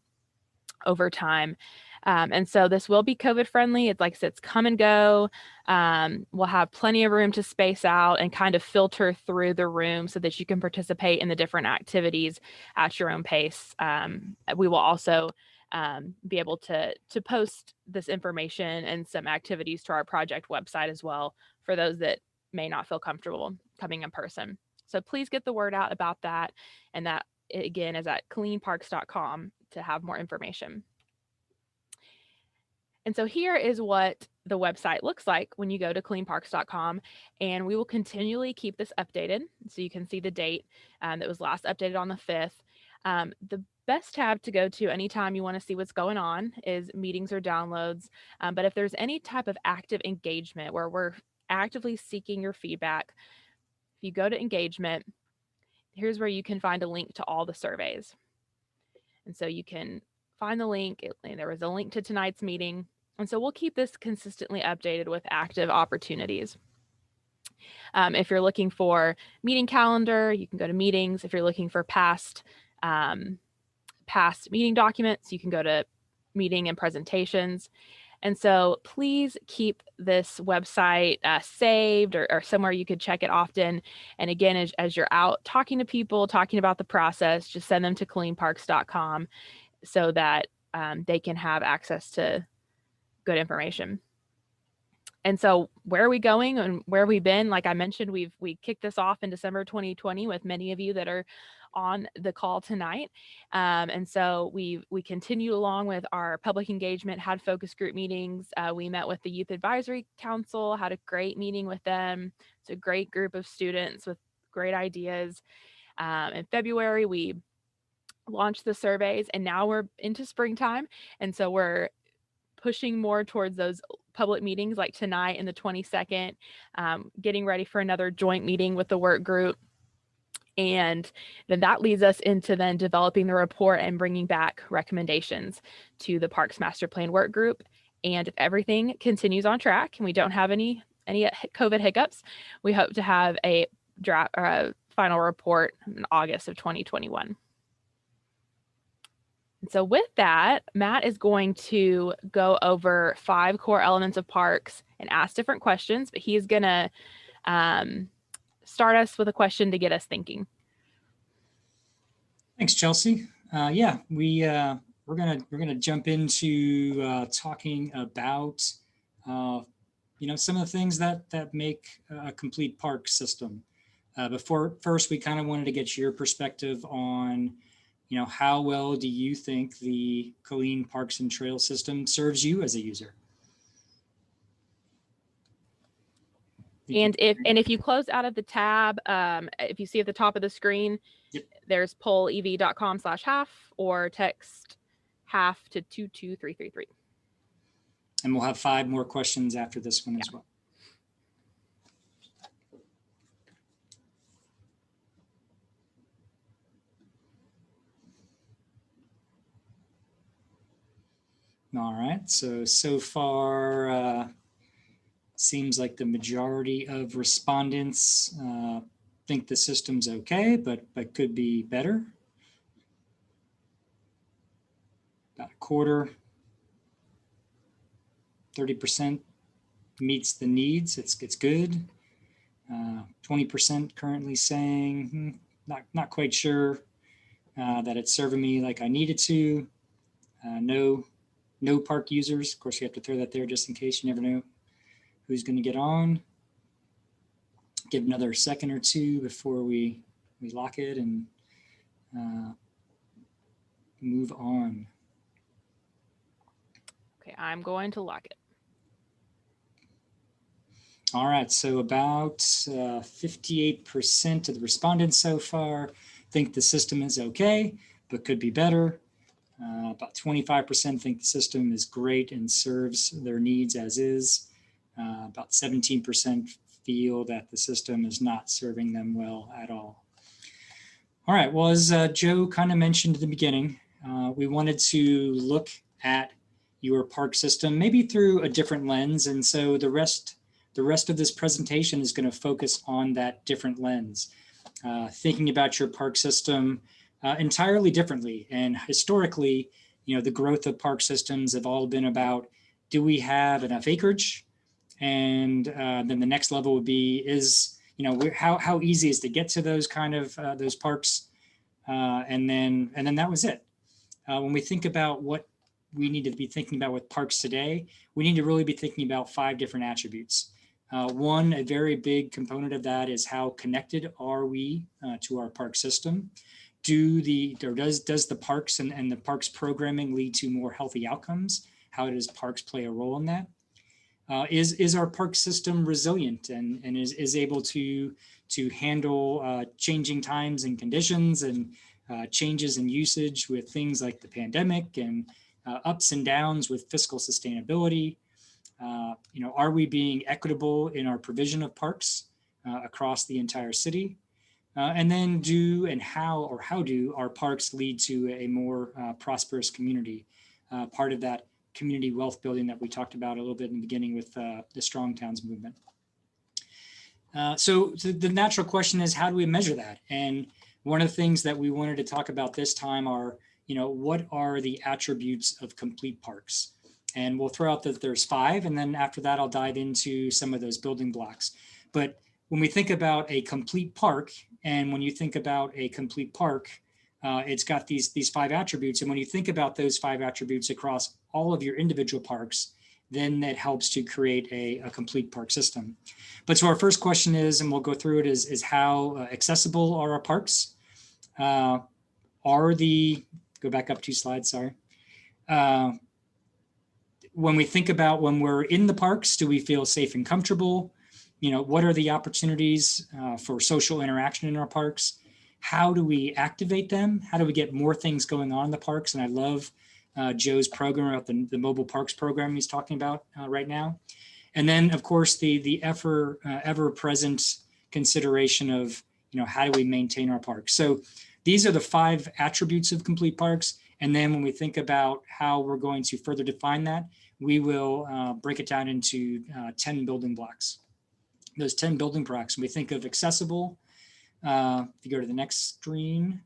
over time. And so this will be COVID friendly. It's like I said, it's come and go. We'll have plenty of room to space out and kind of filter through the room so that you can participate in the different activities at your own pace. We will also be able to post this information and some activities to our project website as well, for those that may not feel comfortable coming in person. So please get the word out about that. And that, again, is at KilleenParks.com to have more information. And so here is what the website looks like when you go to KilleenParks.com, and we will continually keep this updated. So you can see the date that was last updated on the 5th. The best tab to go to anytime you want to see what's going on is meetings or downloads. But if there's any type of active engagement where we're actively seeking your feedback, if you go to engagement, here's where you can find a link to all the surveys. And so you can find the link. There was a link to tonight's meeting. And so we'll keep this consistently updated with active opportunities. If you're looking for meeting calendar, you can go to meetings. If you're looking for past meeting documents, you can go to meeting and presentations. And so please keep this website saved or somewhere you could check it often. And again, as you're out talking to people, talking about the process, just send them to KilleenParks.com so that they can have access to good information. And so where are we going and where have we been? Like I mentioned, we kicked this off in December 2020 with many of you that are on the call tonight. And so we continued along with our public engagement, had focus group meetings. We met with the Youth Advisory Council, had a great meeting with them. It's a great group of students with great ideas. In February, we launched the surveys, and now we're into springtime. And so we're pushing more towards those public meetings like tonight and the 22nd, getting ready for another joint meeting with the work group. And then that leads us into then developing the report and bringing back recommendations to the Parks Master Plan work group. And if everything continues on track and we don't have any COVID hiccups, we hope to have a draft or a final report in August of 2021. And so with that, Matt is going to go over 5 core elements of parks and ask different questions, but he's going to start us with a question to get us thinking. Thanks, Chelsea. Yeah, we're gonna jump into talking about some of the things that make a complete park system. First, we kind of wanted to get your perspective on how well do you think the Killeen Parks and Trail system serves you as a user? And if you close out of the tab, if you see at the top of the screen, yep, there's pollev.com/half or text half to 22333. And we'll have 5 more questions after this one as well. All right, so far, seems like the majority of respondents think the system's okay, but could be better. About a quarter, 30% meets the needs. It's good. 20% currently saying not quite sure that it's serving me like I needed to. No park users. Of course, you have to throw that there just in case. You never know who's going to get on. Give another second or two before we lock it and move on. Okay, I'm going to lock it. All right, so about 58% of the respondents so far think the system is okay, but could be better. About 25% think the system is great and serves their needs as is. About 17% feel that the system is not serving them well at all. All right, well, as Joe kind of mentioned at the beginning, we wanted to look at your park system maybe through a different lens. And so the rest of this presentation is going to focus on that different lens, thinking about your park system entirely differently. And historically, the growth of park systems have all been about, do we have enough acreage? And then the next level would be how easy is to get to those kind of those parks, and then that was it. When we think about what we need to be thinking about with parks today, we need to really be thinking about 5 different attributes. One, a very big component of that is how connected are we to our park system? Does the parks and the parks programming lead to more healthy outcomes? How does parks play a role in that? Is our park system resilient and is able to handle changing times and conditions and changes in usage with things like the pandemic and ups and downs with fiscal sustainability? Are we being equitable in our provision of parks across the entire city? And then how do our parks lead to a more prosperous community? Part of that community wealth building that we talked about a little bit in the beginning with the Strong Towns movement. So the natural question is, how do we measure that? And one of the things that we wanted to talk about this time are, what are the attributes of complete parks? And we'll throw out that there's 5, and then after that, I'll dive into some of those building blocks. But when we think about a complete park, and when you think about a complete park, it's got these 5 attributes. And when you think about those 5 attributes across all of your individual parks, then that helps to create a complete park system. But so our first question is, and we'll go through it, is how accessible are our parks? Go back up 2 slides, sorry. When we think about when we're in the parks, do we feel safe and comfortable? You know, what are the opportunities for social interaction in our parks? How do we activate them? How do we get more things going on in the parks? And I love Joe's program about the mobile parks program he's talking about right now. And then, of course, the ever-present consideration of, you know, how do we maintain our parks? So these are the 5 attributes of complete parks. And then when we think about how we're going to further define that, we will break it down into 10 building blocks. Those 10 building blocks, when we think of accessible, if you go to the next screen,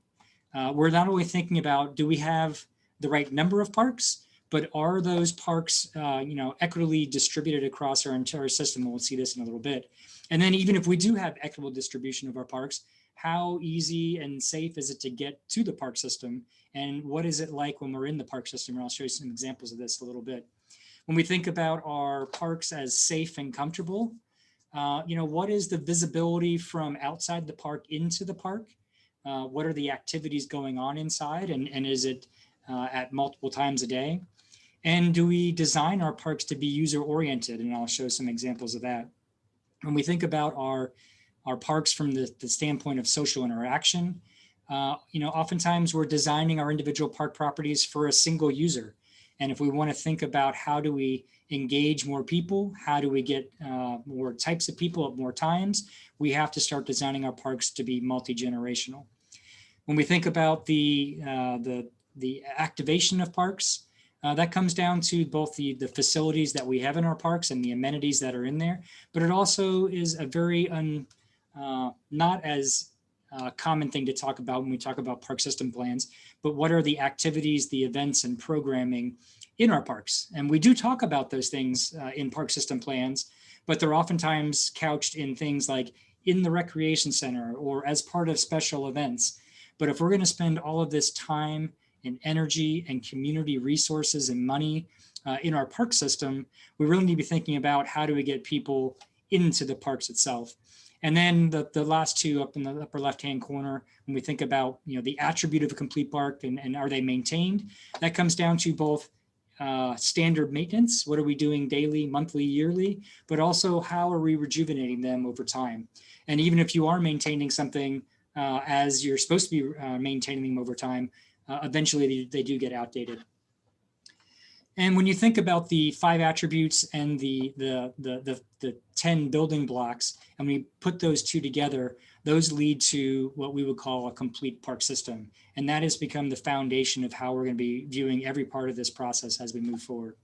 we're not only thinking about, do we have the right number of parks, but are those parks, you know, equitably distributed across our entire system? We'll see this in a little bit. And then even if we do have equitable distribution of our parks, how easy and safe is it to get to the park system? And what is it like when we're in the park system? And I'll show you some examples of this a little bit. When we think about our parks as safe and comfortable, you know, what is the visibility from outside the park into the park? What are the activities going on inside? And is it at multiple times a day? And do we design our parks to be user-oriented? And I'll show some examples of that. When we think about our parks from the standpoint of social interaction, you know, oftentimes we're designing our individual park properties for a single user. And if we want to think about how do we engage more people, how do we get more types of people at more times, we have to start designing our parks to be multi-generational. When we think about the activation of parks, that comes down to both the facilities that we have in our parks and the amenities that are in there, but it also is a very not as common thing to talk about when we talk about park system plans, but what are the activities, the events and programming in our parks? And we do talk about those things in park system plans, but they're oftentimes couched in things like in the recreation center or as part of special events. But if we're going to spend all of this time and energy and community resources and money in our park system, we really need to be thinking about how do we get people into the parks itself. And then the last 2 up in the upper left-hand corner, when we think about, you know, the attribute of a complete park and are they maintained, that comes down to both standard maintenance, what are we doing daily, monthly, yearly, but also how are we rejuvenating them over time. And even if you are maintaining something as you're supposed to be maintaining them over time, eventually they do get outdated. And when you think about the 5 attributes and the 10 building blocks, and we put those 2 together, those lead to what we would call a complete park system. And that has become the foundation of how we're going to be viewing every part of this process as we move forward.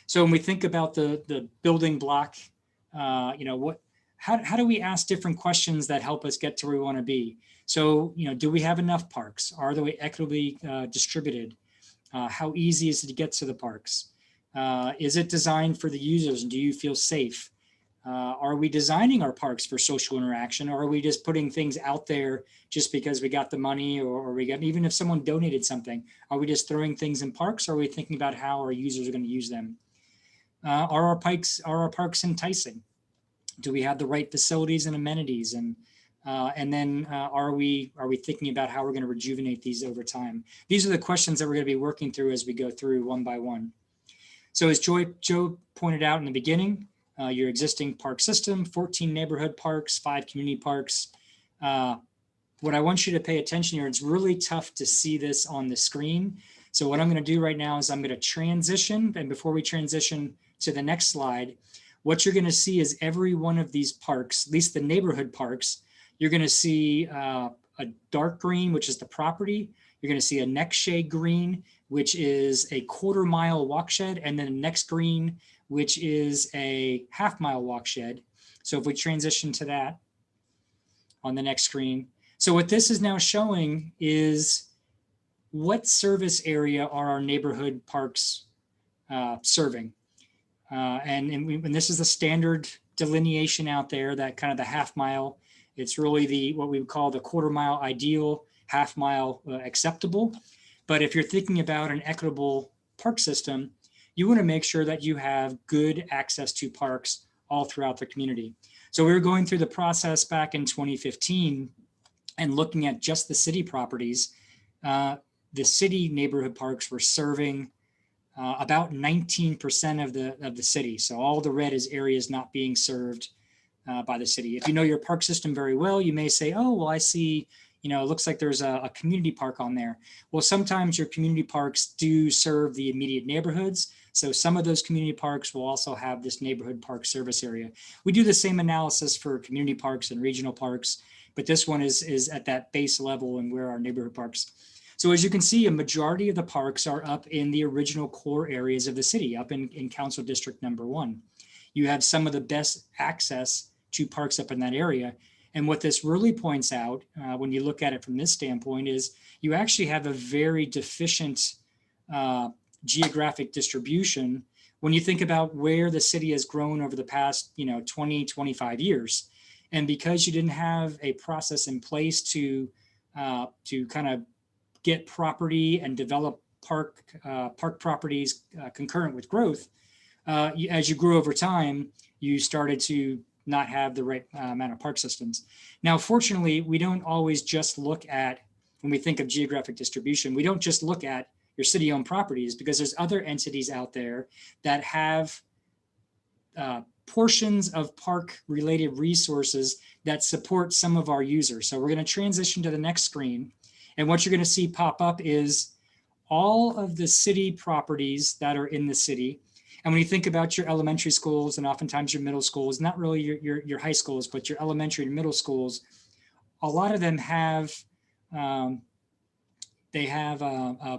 So when we think about the building block, you know, how do we ask different questions that help us get to where we want to be? So, you know, do we have enough parks? Are they equitably distributed? How easy is it to get to the parks? Is it designed for the users and do you feel safe? Are we designing our parks for social interaction, or are we just putting things out there just because we got the money, or we got, even if someone donated something, are we just throwing things in parks, or are we thinking about how our users are going to use them? Are our parks enticing? Do we have the right facilities and amenities? And then are we thinking about how we're going to rejuvenate these over time? These are the questions that we're going to be working through as we go through one by one. So as Joe pointed out in the beginning, your existing park system, 14 neighborhood parks, 5 community parks. What I want you to pay attention here, it's really tough to see this on the screen. So what I'm going to do right now is I'm going to transition. And before we transition to the next slide, what you're going to see is every one of these parks, at least the neighborhood parks, you're going to see a dark green, which is the property. You're going to see a next shade green, which is a 1/4 mile walk shed, and then the next green, which is a 1/2 mile walk shed. So if we transition to that on the next screen. So what this is now showing is what service area are our neighborhood parks serving. And this is the standard delineation out there, that kind of the 1/2 mile. It's really what we would call the 1/4 mile ideal, 1/2 mile acceptable. But if you're thinking about an equitable park system, you want to make sure that you have good access to parks all throughout the community. So we were going through the process back in 2015 and looking at just the city properties. The city neighborhood parks were serving about 19% of the city. So all the red is areas not being served by the city. If you know your park system very well, you may say, oh, well, I see, it looks like there's a community park on there. Well, sometimes your community parks do serve the immediate neighborhoods. So some of those community parks will also have this neighborhood park service area. We do the same analysis for community parks and regional parks, but this one is at that base level and where our neighborhood parks. So as you can see, a majority of the parks are up in the original core areas of the city, up in Council District number 1. You have some of the best access to parks up in that area. And what this really points out, when you look at it from this standpoint, is you actually have a very deficient geographic distribution when you think about where the city has grown over the past 20, 25 years. And because you didn't have a process in place to kind of get property and develop park properties concurrent with growth, as you grew over time, you started to not have the right amount of park systems. Now, fortunately, we don't always just look at, when we think of geographic distribution, we don't just look at your city-owned properties, because there's other entities out there that have portions of park-related resources that support some of our users. So we're going to transition to the next screen. And what you're going to see pop up is all of the city properties that are in the city. And when you think about your elementary schools and oftentimes your middle schools, not really your high schools, but your elementary and middle schools, a lot of them have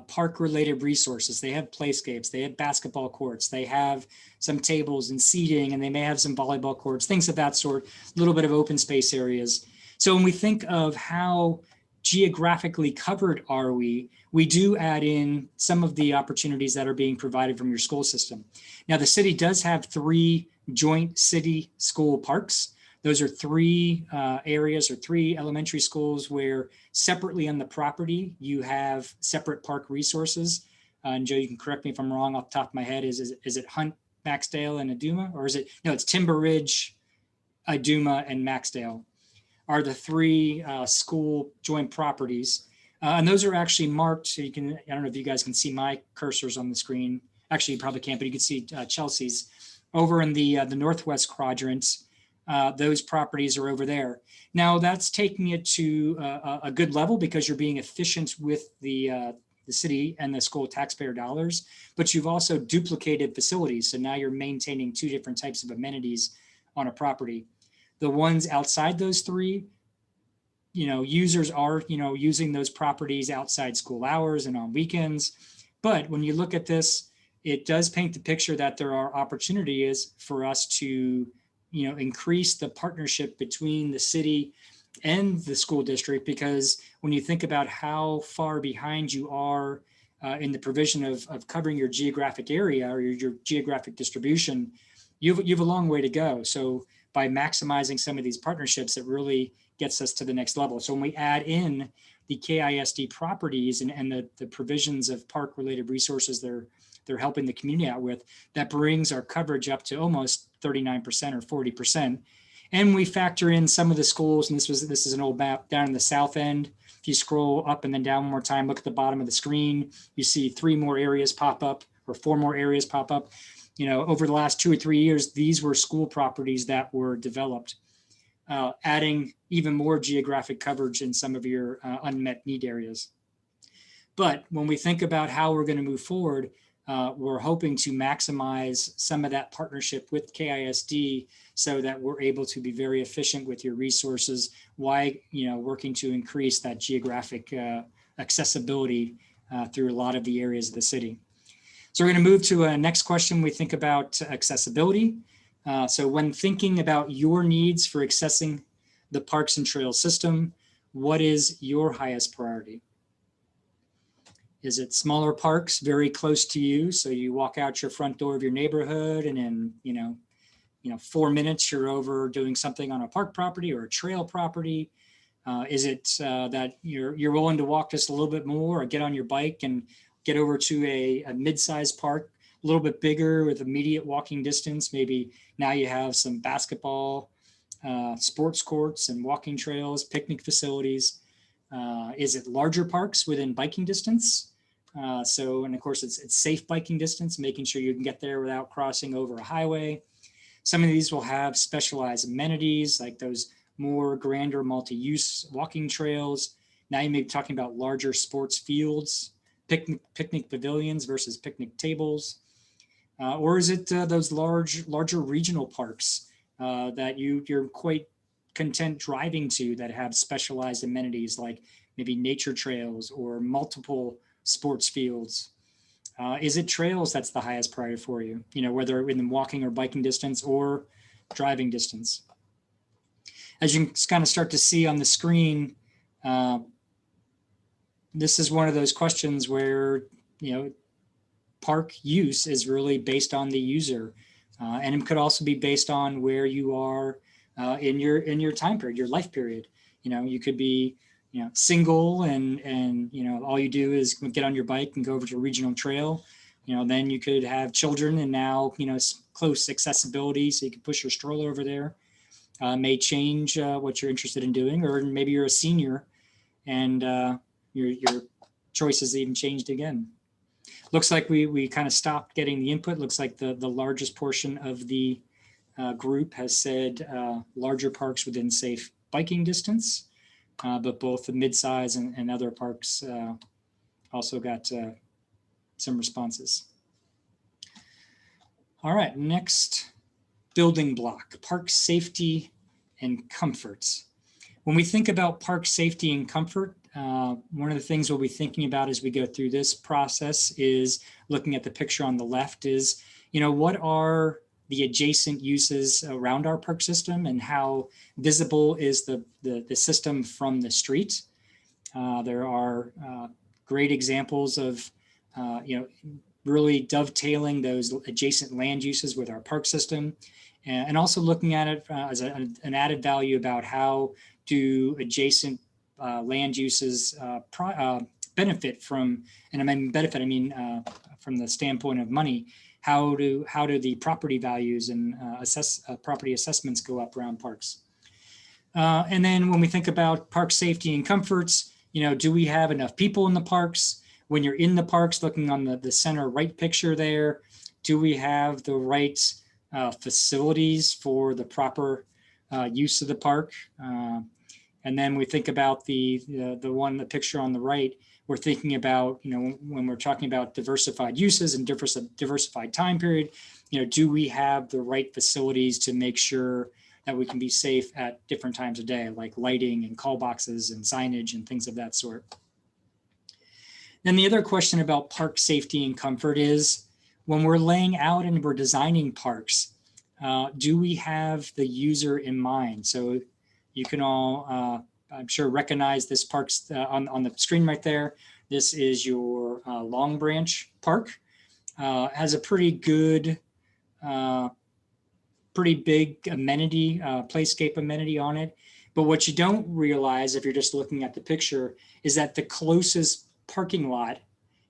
park-related resources. They have playscapes, they have basketball courts, they have some tables and seating, and they may have some volleyball courts, things of that sort, a little bit of open space areas. So when we think of how geographically covered are we do add in some of the opportunities that are being provided from your school system. Now, the city does have 3 joint city school parks. Those are 3 areas or 3 elementary schools where separately on the property, you have separate park resources. And Joe, you can correct me if I'm wrong off the top of my head. Is it Hunt, Maxdale, and Aduma? Or is it, no, it's Timber Ridge, Aduma, and Maxdale are the 3 school joint properties. And those are actually marked. So you can, I don't know if you guys can see my cursors on the screen. Actually, you probably can't, but you can see Chelsea's over in the northwest quadrant. Those properties are over there. Now that's taking it to a good level because you're being efficient with the city and the school taxpayer dollars, but you've also duplicated facilities. So now you're maintaining 2 different types of amenities on a property. The ones outside those 3, users are, using those properties outside school hours and on weekends. But when you look at this, it does paint the picture that there are opportunities for us to, increase the partnership between the city and the school district, because when you think about how far behind you are in the provision of covering your geographic area or your geographic distribution, you have a long way to go. So by maximizing some of these partnerships, it really gets us to the next level. So when we add in the KISD properties and the provisions of park-related resources they're helping the community out with, that brings our coverage up to almost 39% or 40%. And we factor in some of the schools, and this is an old map down in the south end. If you scroll up and then down one more time, look at the bottom of the screen, you see 3 more areas pop up or 4 more areas pop up. Over the last 2 or 3 years, these were school properties that were developed, adding even more geographic coverage in some of your unmet need areas. But when we think about how we're going to move forward, we're hoping to maximize some of that partnership with KISD so that we're able to be very efficient with your resources while working to increase that geographic accessibility through a lot of the areas of the city. So we're going to move to a next question. We think about accessibility. So when thinking about your needs for accessing the Parks and Trails system, what is your highest priority? Is it smaller parks very close to you? So you walk out your front door of your neighborhood and in 4 minutes you're over doing something on a park property or a trail property? Is it that you're willing to walk just a little bit more or get on your bike and get over to a mid-sized park a little bit bigger with immediate walking distance. Maybe now you have some basketball, sports courts and walking trails, picnic facilities. Is it larger parks within biking distance? And of course it's safe biking distance, making sure you can get there without crossing over a highway. Some of these will have specialized amenities like those more grander multi-use walking trails. Now you may be talking about larger sports fields, picnic pavilions versus picnic tables. Or is it those larger regional parks that you're quite content driving to that have specialized amenities like maybe nature trails or multiple sports fields? Is it trails that's the highest priority for you? Whether in walking or biking distance or driving distance. As you can kind of start to see on the screen, this is one of those questions where, park use is really based on the user. And it could also be based on where you are in your time period, your life period. You could be, single and all you do is get on your bike and go over to a regional trail. Then you could have children and now, close accessibility. So you can push your stroller over there. May change what you're interested in doing, or maybe you're a senior and your choices even changed again. Looks like we kind of stopped getting the input. Looks like the largest portion of the group has said larger parks within safe biking distance, but both the midsize and other parks also got some responses. All right, next building block, park safety and comfort. When we think about park safety and comfort, one of the things we'll be thinking about as we go through this process is looking at the picture on the left is, what are the adjacent uses around our park system and how visible is the system from the street? There are great examples of, really dovetailing those adjacent land uses with our park system, and also looking at it as an added value about how do adjacent land uses benefit from, and I mean benefit, from the standpoint of money. How do the property values and property assessments go up around parks? And then when we think about park safety and comforts, do we have enough people in the parks? When you're in the parks, looking on the center right picture there, do we have the right facilities for the proper use of the park? And then we think about the picture on the right, we're thinking about, when we're talking about diversified uses and diversified time period, do we have the right facilities to make sure that we can be safe at different times of day, like lighting and call boxes and signage and things of that sort. Then the other question about park safety and comfort is, when we're laying out and we're designing parks, do we have the user in mind? So you can all, I'm sure, recognize this park's on the screen right there. This is your Long Branch Park. Has a pretty good, pretty big amenity, playscape amenity on it. But what you don't realize if you're just looking at the picture is that the closest parking lot,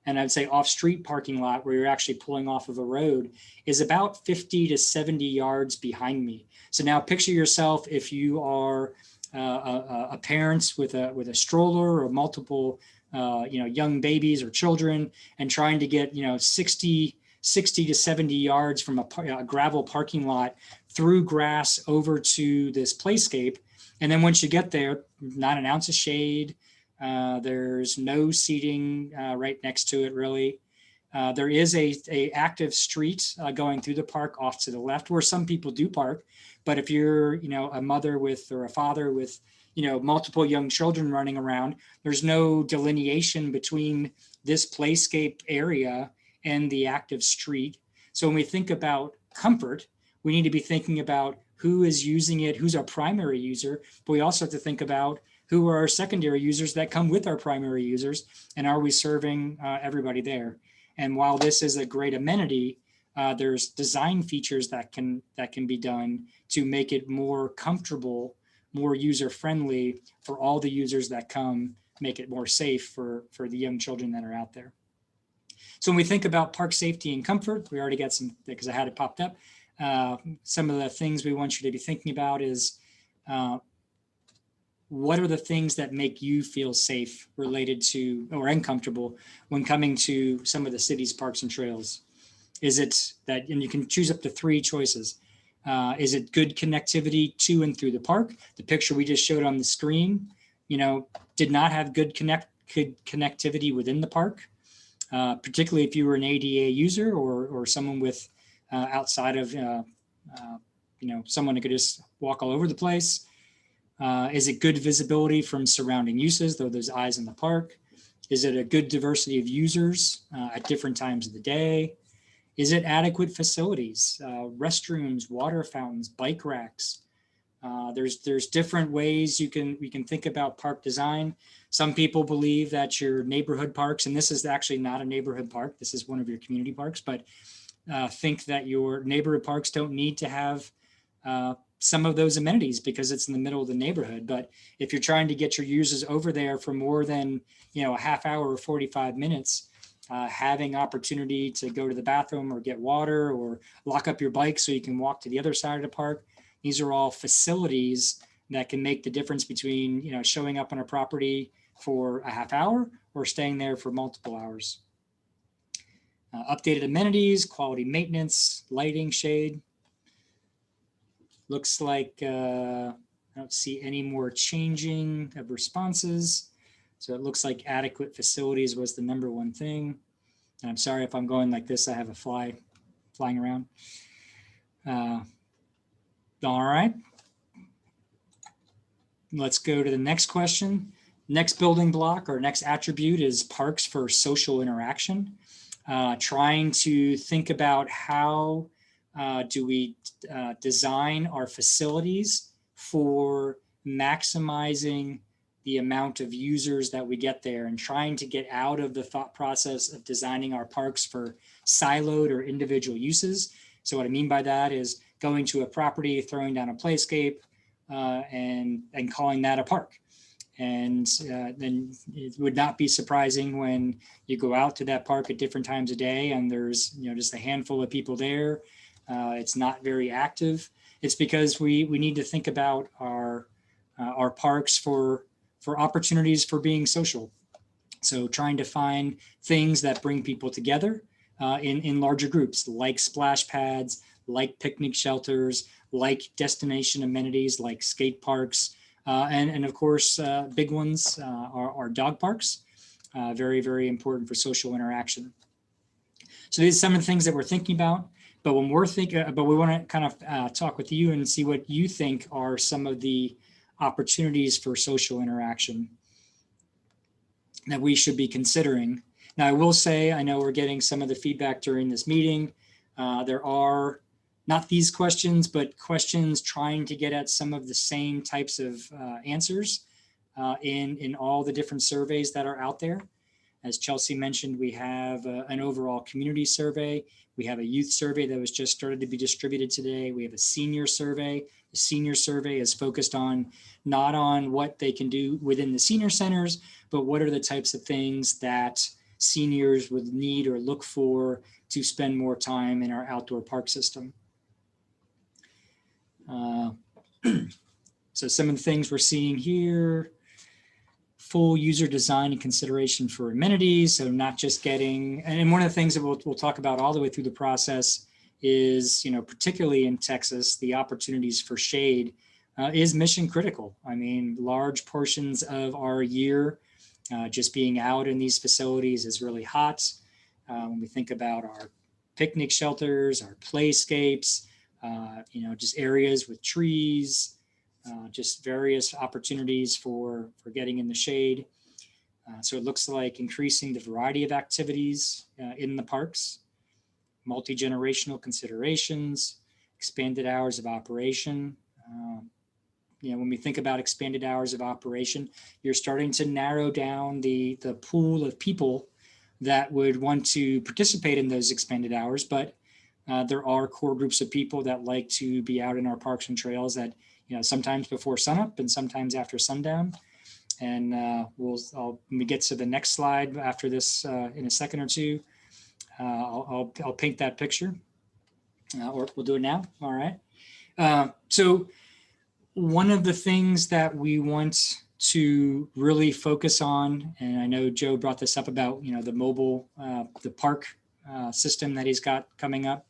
and I'd say off-street parking lot where you're actually pulling off of a road, is about 50 to 70 yards behind me. So now picture yourself if you are a parent with a stroller or multiple young babies or children and trying to get 60 to 70 yards from a gravel parking lot through grass over to this playscape. And then once you get there, not an ounce of shade. There's no seating right next to it, really. There is a active street going through the park off to the left where some people do park. But if you're, a mother or a father with, multiple young children running around, there's no delineation between this playscape area and the active street. So when we think about comfort, we need to be thinking about who is using it, who's our primary user, but we also have to think about who are our secondary users that come with our primary users, and are we serving everybody there? And while this is a great amenity, there's design features that can be done to make it more comfortable, more user-friendly for all the users that come, make it more safe for the young children that are out there. So when we think about park safety and comfort, we already got some, because I had it popped up. Some of the things we want you to be thinking about is what are the things that make you feel safe related to or uncomfortable when coming to some of the city's parks and trails? Is it that, and you can choose up to 3 choices. Is it good connectivity to and through the park? The picture we just showed on the screen, did not have good connectivity within the park, particularly if you were an ADA user or someone with outside of, someone who could just walk all over the place. Is it good visibility from surrounding uses, though there's eyes in the park? Is it a good diversity of users at different times of the day? Is it adequate facilities, restrooms, water fountains, bike racks? There's different ways we can think about park design. Some people believe that your neighborhood parks, and this is actually not a neighborhood park, this is one of your community parks, but think that your neighborhood parks don't need to have some of those amenities because it's in the middle of the neighborhood. But if you're trying to get your users over there for more than a half hour or 45 minutes, having opportunity to go to the bathroom or get water or lock up your bike so you can walk to the other side of the park, these are all facilities that can make the difference between showing up on a property for a half hour or staying there for multiple hours. Updated amenities, quality maintenance, lighting, shade. Looks like I don't see any more changing of responses. So it looks like adequate facilities was the number 1 thing. And I'm sorry if I'm going like this, I have a fly flying around. All right. Let's go to the next question. Next building block or next attribute is parks for social interaction. Trying to think about how do we design our facilities for maximizing the amount of users that we get there, and trying to get out of the thought process of designing our parks for siloed or individual uses. So what I mean by that is going to a property, throwing down a playscape, and calling that a park. And then it would not be surprising when you go out to that park at different times of day and there's just a handful of people there. It's not very active. It's because we need to think about our parks for opportunities for being social. So trying to find things that bring people together in larger groups, like splash pads, like picnic shelters, like destination amenities, like skate parks, and of course, big ones are dog parks. Very, very important for social interaction. So these are some of the things that we're thinking about. But when we're thinking, but we want to kind of talk with you and see what you think are some of the opportunities for social interaction that we should be considering. Now, I will say, I know we're getting some of the feedback during this meeting. There are not these questions, but questions trying to get at some of the same types of answers in all the different surveys that are out there. As Chelsea mentioned, we have an overall community survey. We have a youth survey that was just started to be distributed today. We have a senior survey. The senior survey is focused on not on what they can do within the senior centers, but what are the types of things that seniors would need or look for to spend more time in our outdoor park system. So some of the things we're seeing here: full user design and consideration for amenities. So not just getting, and one of the things that we'll talk about all the way through the process is, particularly in Texas, the opportunities for shade is mission critical. I mean, large portions of our year just being out in these facilities is really hot. When we think about our picnic shelters, our playscapes, just areas with trees, just various opportunities for getting in the shade. So it looks like increasing the variety of activities in the parks, multi-generational considerations, expanded hours of operation. When we think about expanded hours of operation, you're starting to narrow down the pool of people that would want to participate in those expanded hours, but there are core groups of people that like to be out in our parks and trails that, sometimes before sunup and sometimes after sundown. And when we get to the next slide after this in a second or two, I'll paint that picture, or we'll do it now. All right. So one of the things that we want to really focus on, and I know Joe brought this up about, the mobile, the park system that he's got coming up,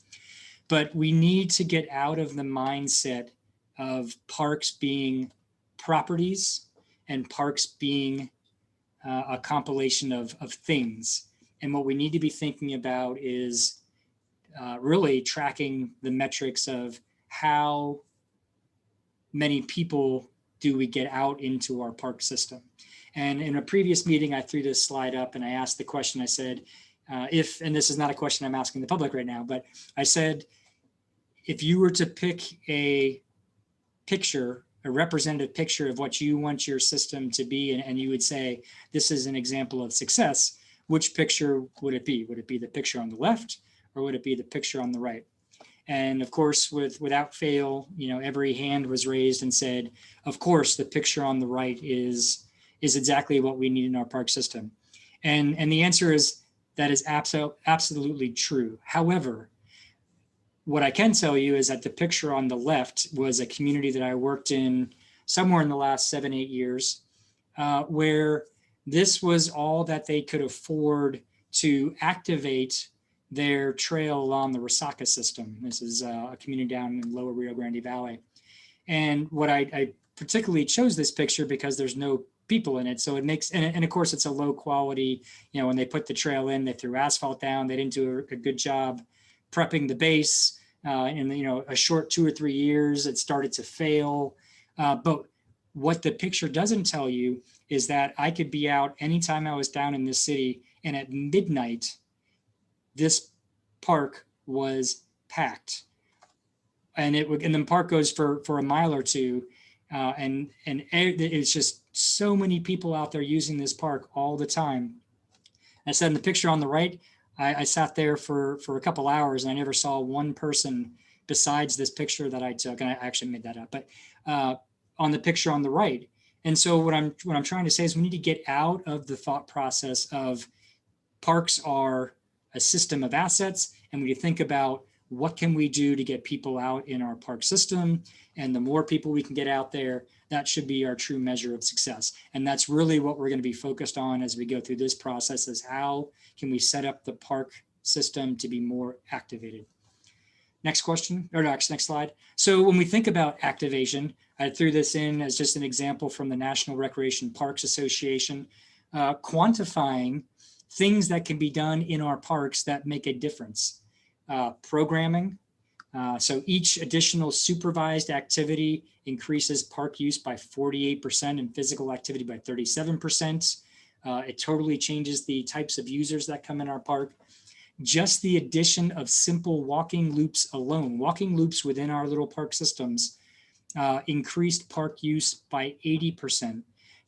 but we need to get out of the mindset of parks being properties and parks being a compilation of things. And what we need to be thinking about is really tracking the metrics of how many people do we get out into our park system. And in a previous meeting, I threw this slide up and I asked the question, I said, and this is not a question I'm asking the public right now, but I said, if you were to pick a picture, a representative picture of what you want your system to be, and you would say, this is an example of success, which picture would it be? Would it be the picture on the left, or would it be the picture on the right? And of course, without fail, every hand was raised and said, of course, the picture on the right is exactly what we need in our park system. And the answer is that is absolutely true. However, what I can tell you is that the picture on the left was a community that I worked in somewhere in the last 7-8 years, where this was all that they could afford to activate their trail along the Resaca system. This is a community down in Lower Rio Grande Valley. And what I particularly chose this picture because there's no people in it. So it makes, and of course it's a low quality, when they put the trail in, they threw asphalt down, they didn't do a good job prepping the base. In a short 2 or 3 years, it started to fail. But what the picture doesn't tell you is that I could be out anytime I was down in this city, and at midnight, this park was packed, and the park goes for a mile or two, and it's just so many people out there using this park all the time. I said in the picture on the right, I sat there for a couple hours and I never saw one person besides this picture that I took, and I actually made that up, but on the picture on the right. And so what I'm trying to say is we need to get out of the thought process of parks are a system of assets, and we think about what can we do to get people out in our park system. And the more people we can get out there, that should be our true measure of success. And that's really what we're going to be focused on as we go through this process, is how can we set up the park system to be more activated. Next question, or next slide. So when we think about activation, I threw this in as just an example from the National Recreation Parks Association, quantifying things that can be done in our parks that make a difference. Programming. So each additional supervised activity increases park use by 48% and physical activity by 37%. It totally changes the types of users that come in our park. Just the addition of simple walking loops alone, walking loops within our little park systems, increased park use by 80%.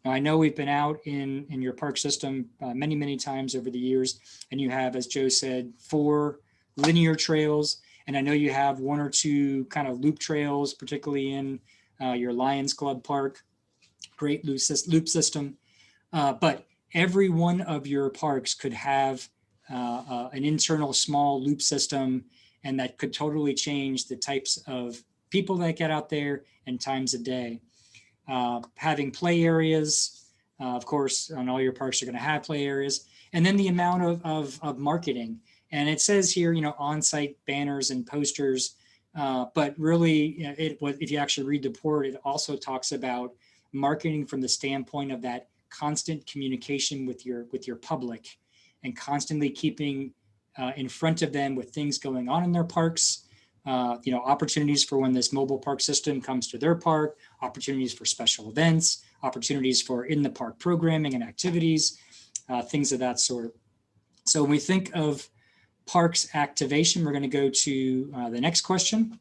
Now, I know we've been out in your park system many, many times over the years, and you have, as Joe said, 4 linear trails, and I know you have 1 or 2 kind of loop trails, particularly in your Lions Club Park. Great loop system, but every one of your parks could have an internal small loop system, and that could totally change the types of people that get out there and times of day. Having play areas, of course, on all your parks are going to have play areas, and then the amount of marketing. And it says here, on-site banners and posters, but really, if you actually read the report, it also talks about marketing from the standpoint of that constant communication with your public, and constantly keeping in front of them with things going on in their parks. Opportunities for when this mobile park system comes to their park, opportunities for special events, opportunities for in the park programming and activities, things of that sort. So when we think of parks activation, we're going to go to the next question.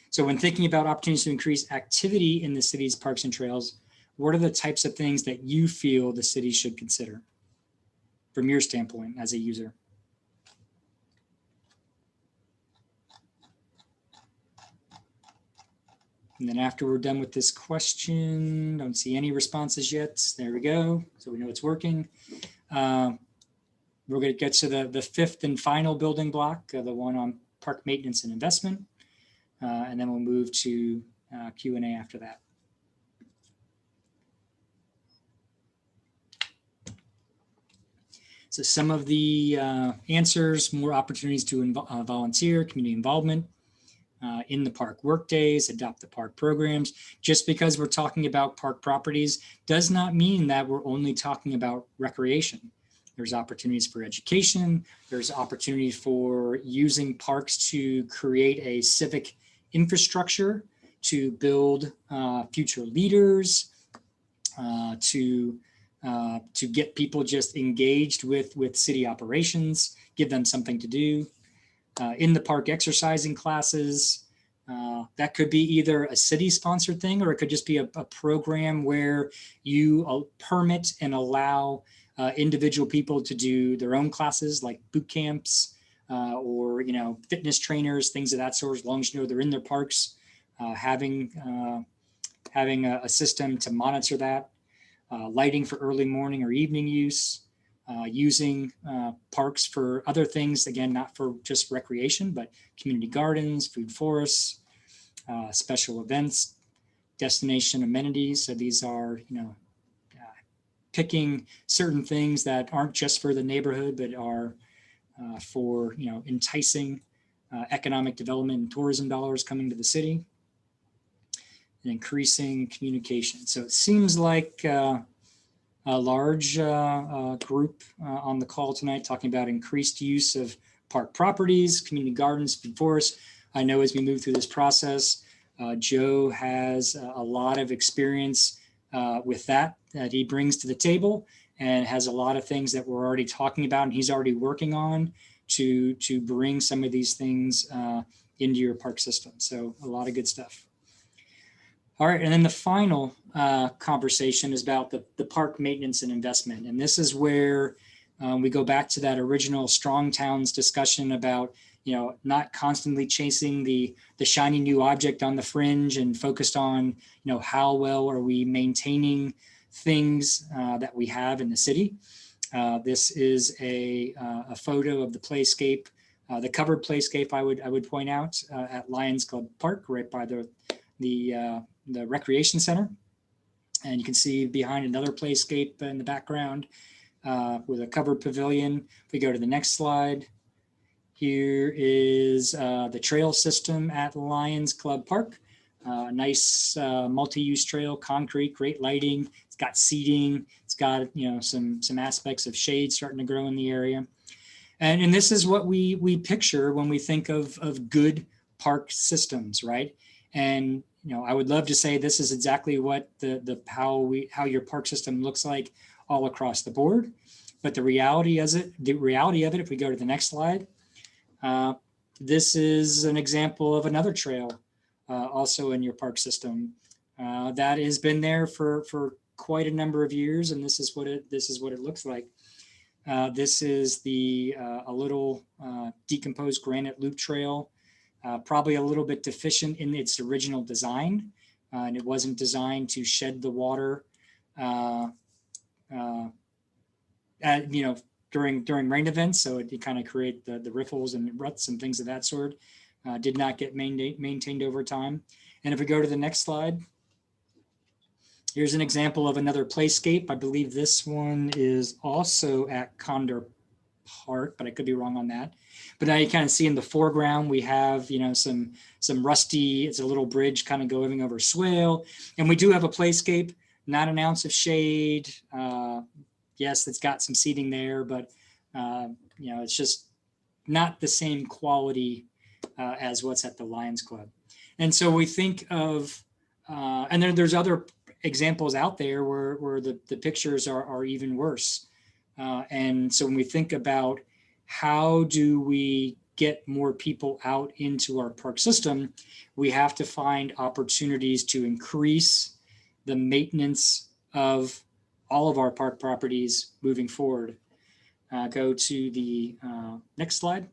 So when thinking about opportunities to increase activity in the city's parks and trails, what are the types of things that you feel the city should consider from your standpoint as a user? And then after we're done with this question, don't see any responses yet. There we go. So we know it's working. we're going to get to the fifth and final building block, the one on park maintenance and investment. And then we'll move to Q&A after that. So some of the answers: more opportunities to volunteer, community involvement in the park workdays, adopt the park programs. Just because we're talking about park properties does not mean that we're only talking about recreation. There's opportunities for education. There's opportunity for using parks to create a civic infrastructure, to build future leaders, to get people just engaged with city operations, give them something to do. In the park exercising classes, that could be either a city-sponsored thing, or it could just be a program where you permit and allow individual people to do their own classes, like boot camps or fitness trainers, things of that sort. As long as they're in their parks, having a system to monitor that. Lighting for early morning or evening use, using parks for other things, again, not for just recreation, but community gardens, food forests, special events, destination amenities. So these are, picking certain things that aren't just for the neighborhood, but are for, enticing economic development and tourism dollars coming to the city. And increasing communication. So it seems like a large group on the call tonight talking about increased use of park properties, community gardens, food forests. I know as we move through this process, Joe has a lot of experience with that he brings to the table, and has a lot of things that we're already talking about and he's already working on to bring some of these things into your park system. So a lot of good stuff. All right, and then the final conversation is about the park maintenance and investment. And this is where we go back to that original Strong Towns discussion about, not constantly chasing the shiny new object on the fringe, and focused on, how well are we maintaining things that we have in the city. This is a photo of the playscape, the covered playscape, I would point out, at Lions Club Park, right by the recreation center. And you can see behind another playscape in the background with a covered pavilion. If we go to the next slide, here is the trail system at Lions Club Park. Nice multi-use trail, concrete, great lighting. It's got seating. It's got some aspects of shade starting to grow in the area. And this is what we picture when we think of good park systems, right? And I would love to say this is exactly what how your park system looks like all across the board. But the reality of it, if we go to the next slide, this is an example of another trail also in your park system that has been there for quite a number of years, and this is what it looks like. This is a little decomposed granite loop trail. Probably a little bit deficient in its original design, and it wasn't designed to shed the water, during rain events. So it kind of create the riffles and ruts and things of that sort. Did not get maintained over time. And if we go to the next slide, here's an example of another playscape. I believe this one is also at Condor Park, but I could be wrong on that. But now you kind of see in the foreground, we have, some rusty, it's a little bridge kind of going over swale. And we do have a playscape, not an ounce of shade. Yes, it's got some seating there, but, it's just not the same quality as what's at the Lions Club. And so we think of, and there's other examples out there where the pictures are even worse. And so when we think about how do we get more people out into our park system, we have to find opportunities to increase the maintenance of all of our park properties moving forward. Go to the next slide.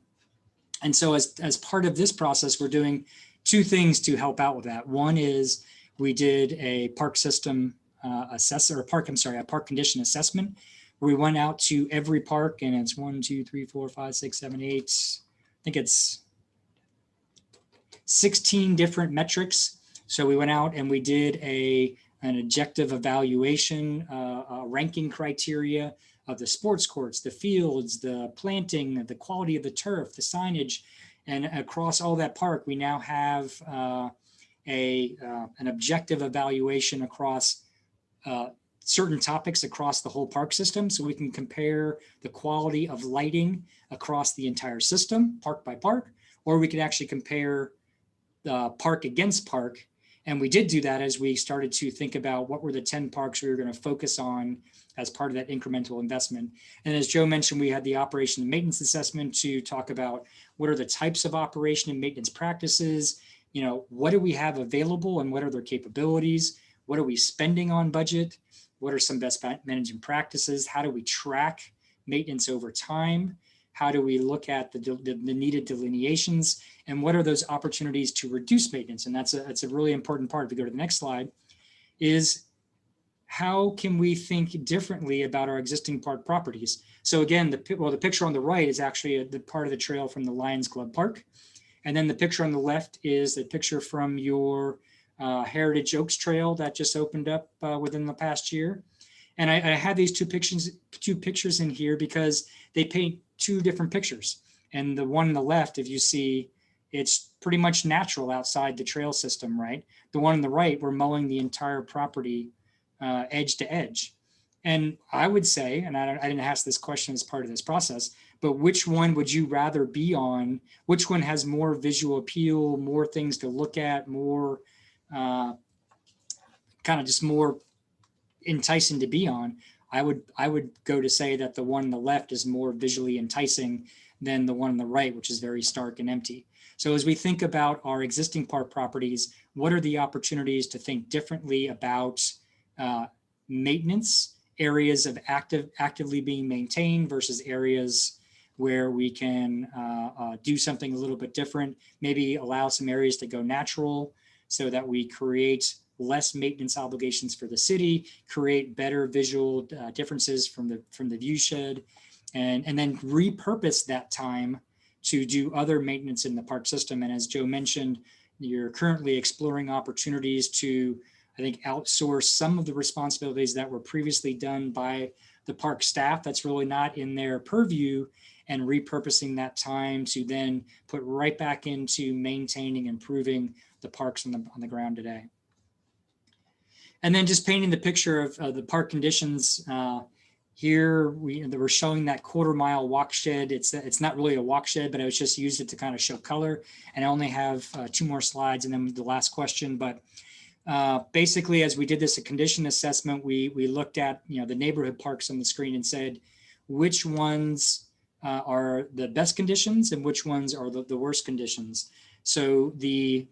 And so as part of this process, we're doing two things to help out with that. One is we did a park system a park condition assessment We went out to every park, and it's 1, 2, 3, 4, 5, 6, 7, 8. I think it's 16 different metrics. So we went out and we did an objective evaluation, ranking criteria of the sports courts, the fields, the planting, the quality of the turf, the signage, and across all that park, we now have an objective evaluation across certain topics across the whole park system. So we can compare the quality of lighting across the entire system, park by park, or we could actually compare park against park. And we did do that as we started to think about what were the 10 parks we were going to focus on as part of that incremental investment. And as Joe mentioned, we had the operation and maintenance assessment to talk about what are the types of operation and maintenance practices, what do we have available and what are their capabilities? What are we spending on budget? What are some best management practices? How do we track maintenance over time? How do we look at the needed delineations? And what are those opportunities to reduce maintenance? And that's a really important part. If we go to the next slide, is how can we think differently about our existing park properties? So again, the picture on the right is actually the part of the trail from the Lions Club Park. And then the picture on the left is the picture from your Heritage Oaks Trail that just opened up within the past year. And I have these two pictures in here because they paint two different pictures. And the one on the left, if you see, it's pretty much natural outside the trail system, right? The one on the right, we're mowing the entire property edge to edge. And I would say, and I didn't ask this question as part of this process, but which one would you rather be on? Which one has more visual appeal, more things to look at, more kind of just more enticing to be on? I would go to say that the one on the left is more visually enticing than the one on the right, which is very stark and empty. So as we think about our existing park properties, what are the opportunities to think differently about maintenance, areas of actively being maintained versus areas where we can do something a little bit different, maybe allow some areas to go natural so that we create less maintenance obligations for the city, create better visual differences from the view shed, and then repurpose that time to do other maintenance in the park system. And as Joe mentioned, you're currently exploring opportunities to, I think, outsource some of the responsibilities that were previously done by the park staff that's really not in their purview, and repurposing that time to then put right back into maintaining, improving the parks on the ground today. And then just painting the picture of the park conditions. Here we're showing that quarter-mile walk shed. It's not really a walk shed, but I was just used it to kind of show color. And I only have 2 more slides and then the last question. But basically, as we did this condition assessment, we looked at the neighborhood parks on the screen and said which ones are the best conditions and which ones are the worst conditions. So the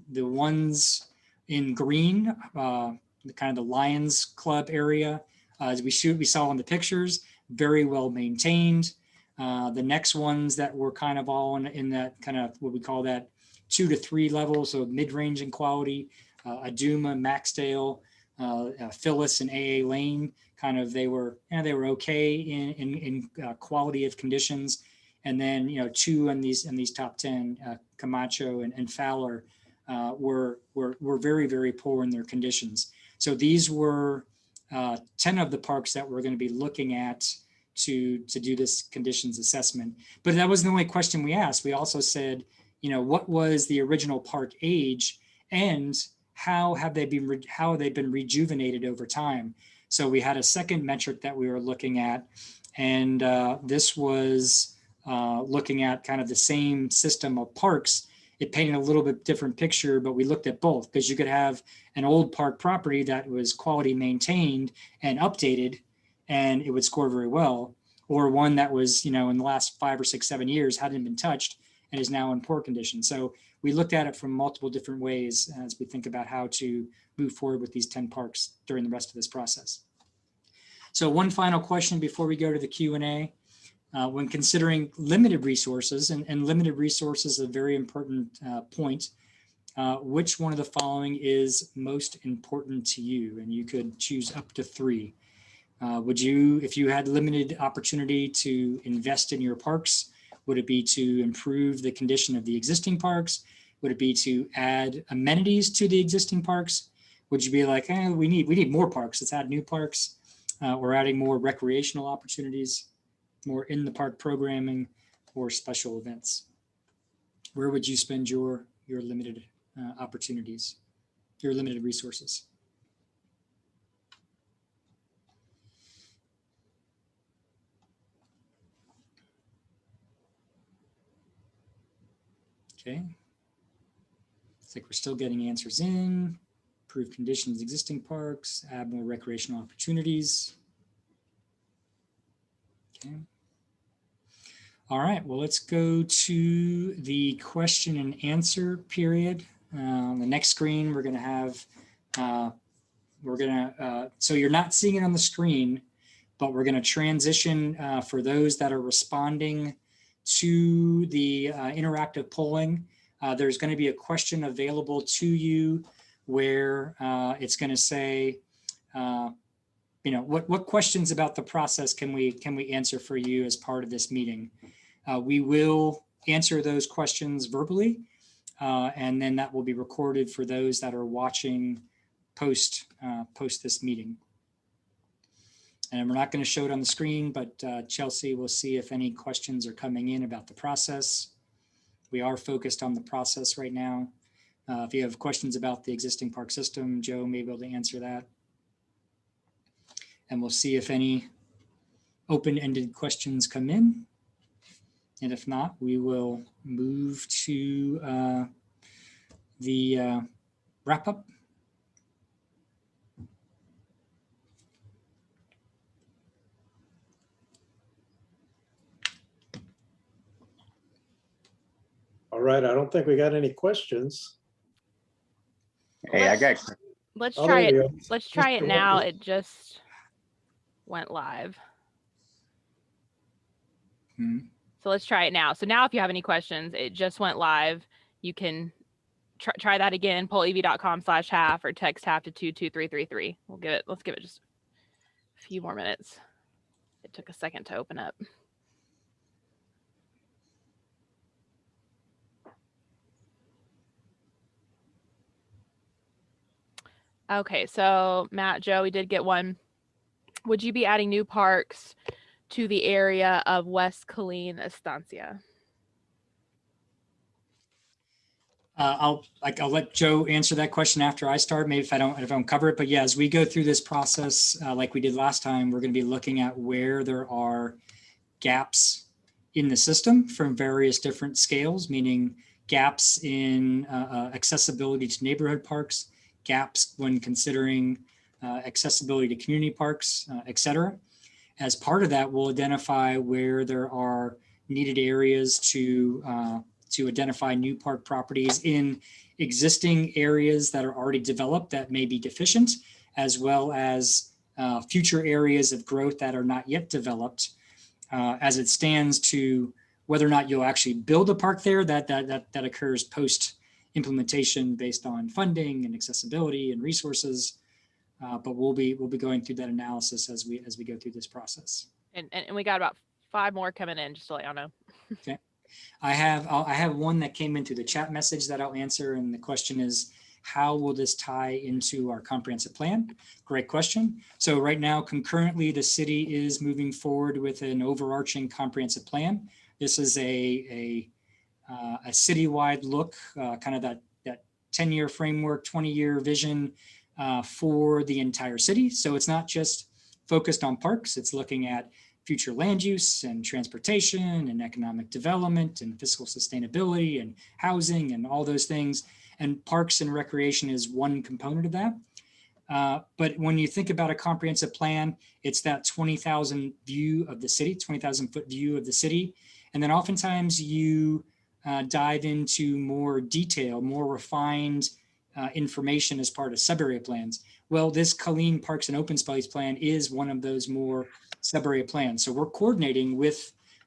ones in green, the kind of the Lions Club area, as we saw in the pictures, very well maintained. The next ones that were kind of all in that kind of what we call that 2 to 3 level, so mid-range in quality, Aduma, Maxdale, Phyllis, and AA Lane, kind of they were okay in quality of conditions. And then 2 in these top 10, Camacho and Fowler, were very, very poor in their conditions. So these were 10 of the parks that we're going to be looking at to do this conditions assessment. But that wasn't the only question we asked. We also said, what was the original park age and how have they been rejuvenated over time? So we had a second metric that we were looking at, and this was looking at kind of the same system of parks. It painted a little bit different picture, but we looked at both because you could have an old park property that was quality maintained and updated, and it would score very well, or one that was, in the last 5 or 6, 7 years hadn't been touched and is now in poor condition. So we looked at it from multiple different ways as we think about how to move forward with these 10 parks during the rest of this process. So one final question before we go to the Q&A. When considering limited resources, and limited resources is a very important point, which one of the following is most important to you? And you could choose up to 3. Would you, if you had limited opportunity to invest in your parks, would it be to improve the condition of the existing parks? Would it be to add amenities to the existing parks? Would you be like, we need more parks, let's add new parks? Or adding more recreational opportunities, more in the park programming, or special events? Where would you spend your limited opportunities, your limited resources? Okay. It's like we're still getting answers in. Improve conditions existing parks, add more recreational opportunities. Okay. All right, well, let's go to the question and answer period. On the next screen, we're gonna have, so you're not seeing it on the screen, but we're gonna transition for those that are responding to the interactive polling. There's gonna be a question available to you where it's gonna say, what questions about the process can we answer for you as part of this meeting? We will answer those questions verbally, and then that will be recorded for those that are watching post this meeting. And we're not going to show it on the screen, but Chelsea will see if any questions are coming in about the process. We are focused on the process right now. If you have questions about the existing park system, Joe may be able to answer that. And we'll see if any open-ended questions come in. And if not, we will move to the wrap up. All right, I don't think we got any questions. Hey, I got, Let's Oh, try there you it. go. Let's try it Mr. now. Walker. It just went live. So let's try it now. So now if you have any questions, it just went live. You can try that again, pollev.com/half or text half to 22333. Let's give it just a few more minutes. It took a second to open up. Okay, so Matt, Joe, we did get one. Would you be adding new parks to the area of West Killeen Estancia? I'll let Joe answer that question after I start, maybe if I don't cover it. But yeah, as we go through this process, like we did last time, we're going to be looking at where there are gaps in the system from various different scales, meaning gaps in accessibility to neighborhood parks, gaps when considering accessibility to community parks, et cetera. As part of that, we'll identify where there are needed areas to identify new park properties in existing areas that are already developed that may be deficient, as well as future areas of growth that are not yet developed. As it stands to whether or not you'll actually build a park there, that occurs post implementation based on funding and accessibility and resources. But we'll be going through that analysis as we go through this process. And we got about 5 more coming in, just to let y'all know. Okay. I have one that came into the chat message that I'll answer, and the question is, how will this tie into our comprehensive plan? Great question. So right now, concurrently, the city is moving forward with an overarching comprehensive plan. This is a citywide look, kind of that 10-year framework, 20-year vision for the entire city. So it's not just focused on parks. It's looking at future land use and transportation and economic development and fiscal sustainability and housing and all those things. And parks and recreation is one component of that. But when you think about a comprehensive plan, it's that 20,000 view of the city, 20,000 foot view of the city. And then oftentimes you dive into more detail, more refined information as part of sub-area plans. Well, this Killeen Parks and Open Space Plan is one of those more sub-area plans. So we're coordinating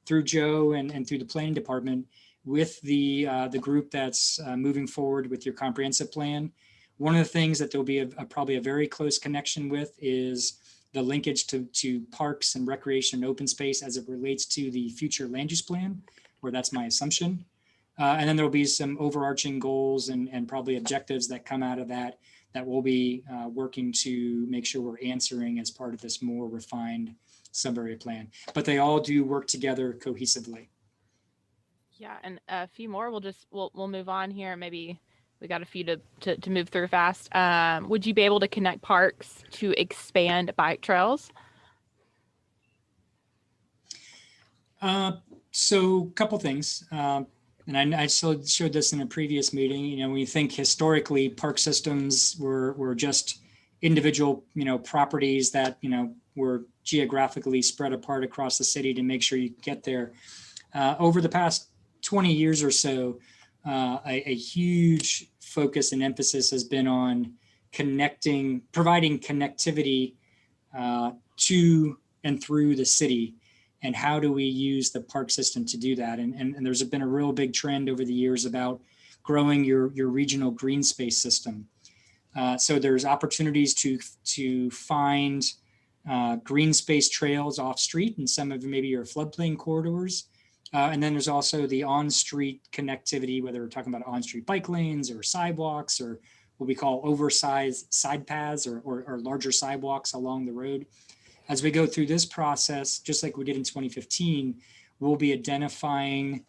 through Joe and through the planning department with the group that's moving forward with your comprehensive plan. One of the things that there'll be probably a very close connection with is the linkage to parks and recreation and open space as it relates to the future land use plan, or that's my assumption. And then there'll be some overarching goals and probably objectives that come out of that we'll be working to make sure we're answering as part of this more refined sub-area plan. But they all do work together cohesively. Yeah, and a few more. We'll move on here. Maybe we got a few to move through fast. Would you be able to connect parks to expand bike trails? So a couple things. And I showed this in a previous meeting. You know, when you think historically, park systems were just individual, properties that, were geographically spread apart across the city to make sure you get there. Over the past 20 years or so, a huge focus and emphasis has been on providing connectivity to and through the city. And how do we use the park system to do that? And there's been a real big trend over the years about growing your regional green space system. So there's opportunities to find green space trails off street and some of maybe your floodplain corridors. And then there's also the on-street connectivity, whether we're talking about on-street bike lanes or sidewalks or what we call oversized side paths or larger sidewalks along the road. As we go through this process, just like we did in 2015, we'll be identifying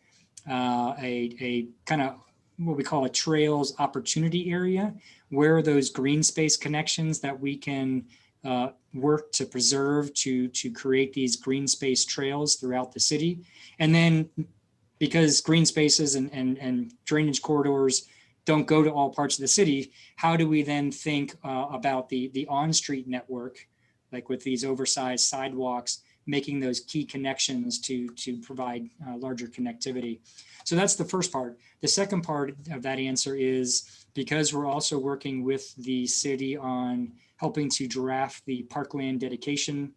a kind of what we call a trails opportunity area, where are those green space connections that we can work to preserve to create these green space trails throughout the city. And then because green spaces and drainage corridors don't go to all parts of the city, how do we then think about the on-street network, like with these oversized sidewalks, making those key connections to provide larger connectivity. So that's the first part. The second part of that answer is because we're also working with the city on helping to draft the parkland dedication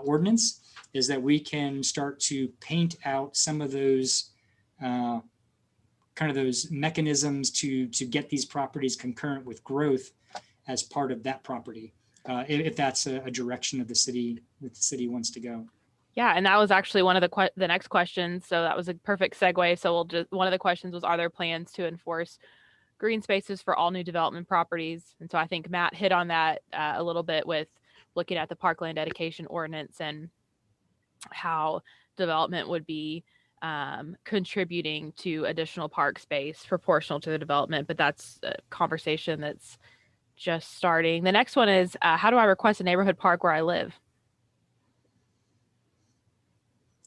ordinance, is that we can start to paint out some of those kind of those mechanisms to get these properties concurrent with growth as part of that property. If that's a direction of the city that the city wants to go. Yeah, and that was actually one of the next questions. So that was a perfect segue. So one of the questions was, are there plans to enforce green spaces for all new development properties? And so I think Matt hit on that a little bit with looking at the parkland dedication ordinance and how development would be contributing to additional park space proportional to the development. But that's a conversation that's just starting. The next one is, how do I request a neighborhood park where I live?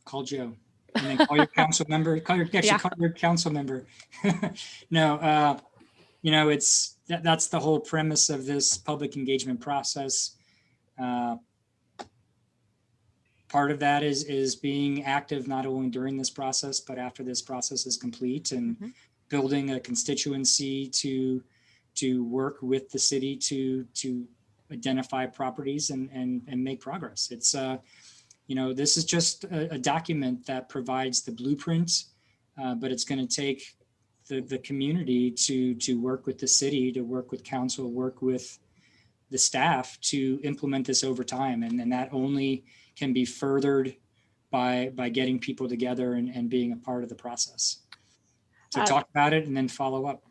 Call Joe, and then call your council member. Call your council member. No, that's the whole premise of this public engagement process. Part of that is being active not only during this process, but after this process is complete, and building a constituency to work with the city to identify properties and make progress. It's this is just a document that provides the blueprint, but it's going to take the community to work with the city, to work with council, work with the staff to implement this over time. And that only can be furthered by getting people together and being a part of the process. So talk about it and then follow up.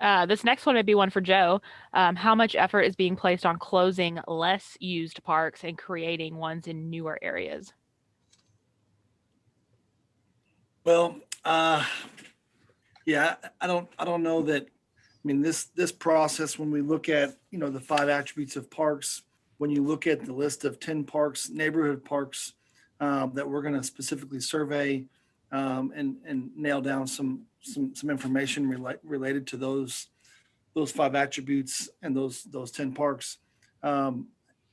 Yeah, this next one may be one for Joe. How much effort is being placed on closing less used parks and creating ones in newer areas? Well, yeah, I don't know that. I mean, this process, when we look at, the 5 attributes of parks, when you look at the list of 10 parks, neighborhood parks that we're going to specifically survey and nail down some information related to those 5 attributes and those 10 parks. I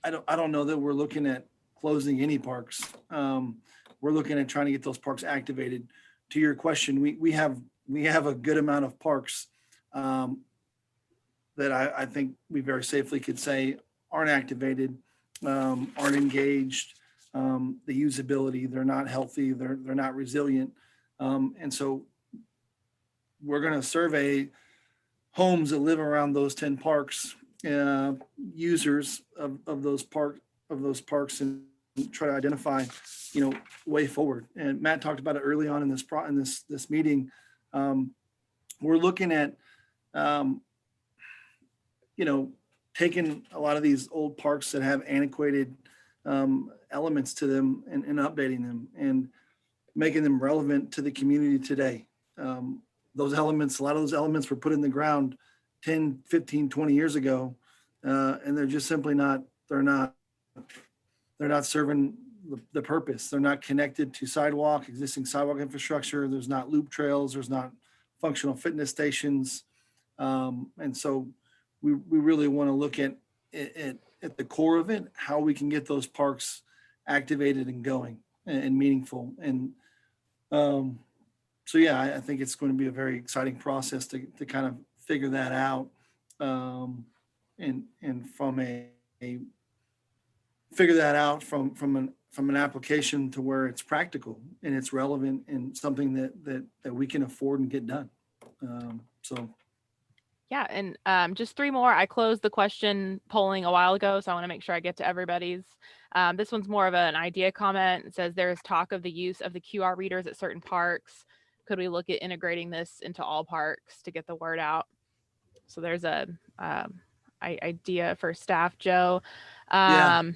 don't know that we're looking at closing any parks. We're looking at trying to get those parks activated. To your question, we have a good amount of parks that I think we very safely could say aren't activated, aren't engaged. The usability, they're not healthy, they're not resilient. And so we're going to survey homes that live around those 10 parks users of those parks and try to identify, way forward. And Matt talked about it early on in this meeting. We're looking at, taking a lot of these old parks that have antiquated elements to them and updating them and making them relevant to the community today. Those elements, a lot of those elements were put in the ground 10, 15, 20 years ago, and they're just simply they're not serving the purpose. They're not connected to existing sidewalk infrastructure. There's not loop trails. There's not functional fitness stations. And so we really want to look at the core of it, how we can get those parks activated and going and meaningful. And so, yeah, I think it's going to be a very exciting process to kind of figure that out. And from figure that out from an application to where it's practical and it's relevant and something that we can afford and get done. So. Yeah, and just 3 more. I closed the question polling a while ago, so I want to make sure I get to everybody's. This one's more of an idea comment. It says there is talk of the use of the QR readers at certain parks. Could we look at integrating this into all parks to get the word out? So there's a idea for staff, Joe. Can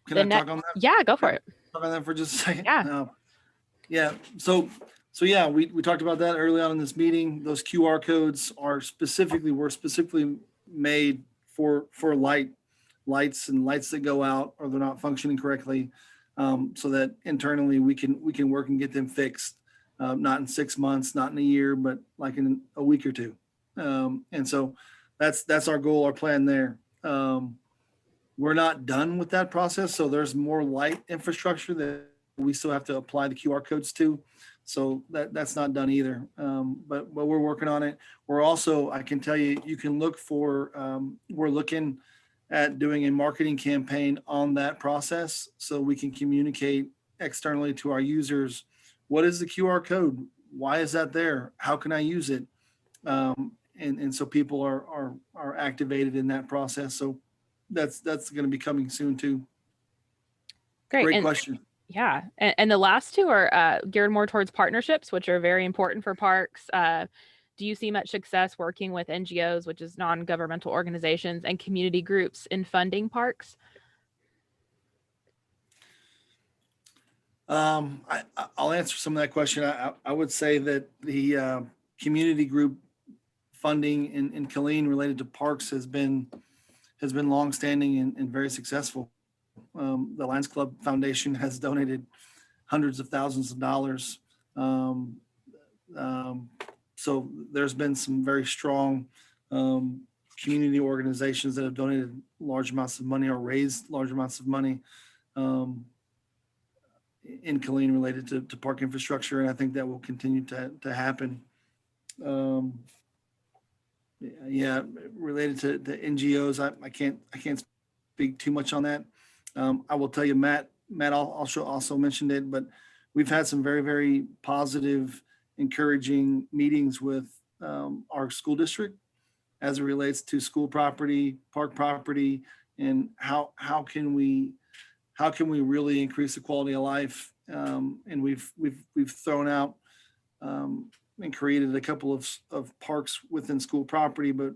I talk on that? Yeah, go for it. Talk on that for just a second. Yeah. Yeah. So yeah, we talked about that early on in this meeting. Those QR codes were specifically made for lights that go out or they're not functioning correctly, so that internally we can work and get them fixed, not in 6 months, not in a year, but like in a week or two. And so that's our goal, our plan there. We're not done with that process, so there's more light infrastructure that we still have to apply the QR codes to. So that's not done either. But we're working on it. We're also, I can tell you, you can look for, we're looking at doing a marketing campaign on that process so we can communicate externally to our users. What is the QR code? Why is that there? How can I use it? And so people are activated in that process. So that's going to be coming soon too. Great question. Yeah. And the last 2 are geared more towards partnerships, which are very important for parks. Do you see much success working with NGOs, which is non-governmental organizations, and community groups in funding parks? I'll answer some of that question. I would say that the community group funding in Killeen related to parks has been longstanding and very successful. The Lions Club Foundation has donated hundreds of thousands of dollars. So there's been some very strong community organizations that have donated large amounts of money or raised large amounts of money in Killeen related to park infrastructure. And I think that will continue to happen. Yeah, related to NGOs, I can't speak too much on that. I will tell you, Matt also mentioned it, but we've had some very, very positive, encouraging meetings with our school district as it relates to school property, park property, and how can we really increase the quality of life. And we've thrown out and created a couple of parks within school property, but